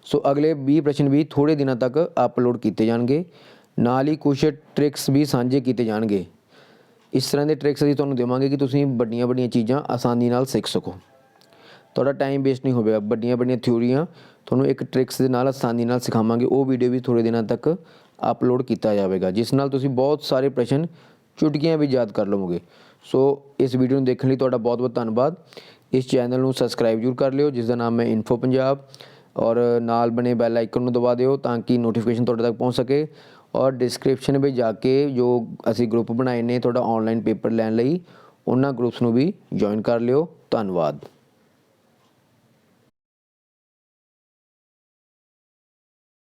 [SPEAKER 1] ਸੋ ਅਗਲੇ 20 ਪ੍ਰਸ਼ਨ ਵੀ ਥੋੜ੍ਹੇ ਦਿਨਾਂ ਤੱਕ ਅਪਲੋਡ ਕੀਤੇ ਜਾਣਗੇ, ਨਾਲ ਹੀ ਕੁਛ ਟ੍ਰਿਕਸ ਵੀ ਸਾਂਝੇ ਕੀਤੇ ਜਾਣਗੇ। ਇਸ ਤਰ੍ਹਾਂ ਦੇ ਟ੍ਰਿਕਸ ਅਸੀਂ ਤੁਹਾਨੂੰ ਦੇਵਾਂਗੇ ਕਿ ਤੁਸੀਂ ਵੱਡੀਆਂ ਚੀਜ਼ਾਂ ਆਸਾਨੀ ਨਾਲ ਸਿੱਖ ਸਕੋ, ਤੁਹਾਡਾ ਟਾਈਮ ਵੇਸਟ ਨਹੀਂ ਹੋਵੇਗਾ। ਵੱਡੀਆਂ ਥਿਊਰੀਆਂ ਤੁਹਾਨੂੰ ਇੱਕ ਟ੍ਰਿਕਸ ਦੇ ਨਾਲ ਆਸਾਨੀ ਨਾਲ ਸਿਖਾਵਾਂਗੇ। ਉਹ ਵੀਡੀਓ ਵੀ ਥੋੜ੍ਹੇ ਦਿਨਾਂ ਤੱਕ ਅਪਲੋਡ ਕੀਤਾ ਜਾਵੇਗਾ, ਜਿਸ ਨਾਲ ਤੁਸੀਂ ਬਹੁਤ ਸਾਰੇ ਪ੍ਰਸ਼ਨ ਚੁਟਕੀਆਂ ਵੀ ਯਾਦ ਕਰ ਲਵੋਗੇ। ਸੋ ਇਸ ਵੀਡੀਓ ਨੂੰ ਦੇਖਣ ਲਈ ਤੁਹਾਡਾ ਬਹੁਤ ਧੰਨਵਾਦ। ਇਸ ਚੈਨਲ ਨੂੰ ਸਬਸਕ੍ਰਾਈਬ ਜ਼ਰੂਰ ਕਰ ਲਿਓ, ਜਿਸ ਦਾ ਨਾਮ ਹੈ ਇਨਫੋ ਪੰਜਾਬ, ਔਰ ਨਾਲ ਬਣੇ ਬੈਲ ਆਈਕਨ ਨੂੰ ਦਬਾ ਦਿਓ ਤਾਂ ਕਿ ਨੋਟੀਫਿਕੇਸ਼ਨ ਤੁਹਾਡੇ ਤੱਕ ਪਹੁੰਚ ਸਕੇ। ਔਰ ਡਿਸਕ੍ਰਿਪਸ਼ਨ ਵਿੱਚ ਜਾ ਕੇ ਜੋ ਅਸੀਂ ਗਰੁੱਪ ਬਣਾਏ ਨੇ ਤੁਹਾਡਾ ਔਨਲਾਈਨ ਪੇਪਰ ਲੈਣ ਲਈ, ਉਹਨਾਂ ਗਰੁੱਪਸ ਨੂੰ ਵੀ ਜੁਆਇਨ ਕਰ ਲਿਓ। ਧੰਨਵਾਦ।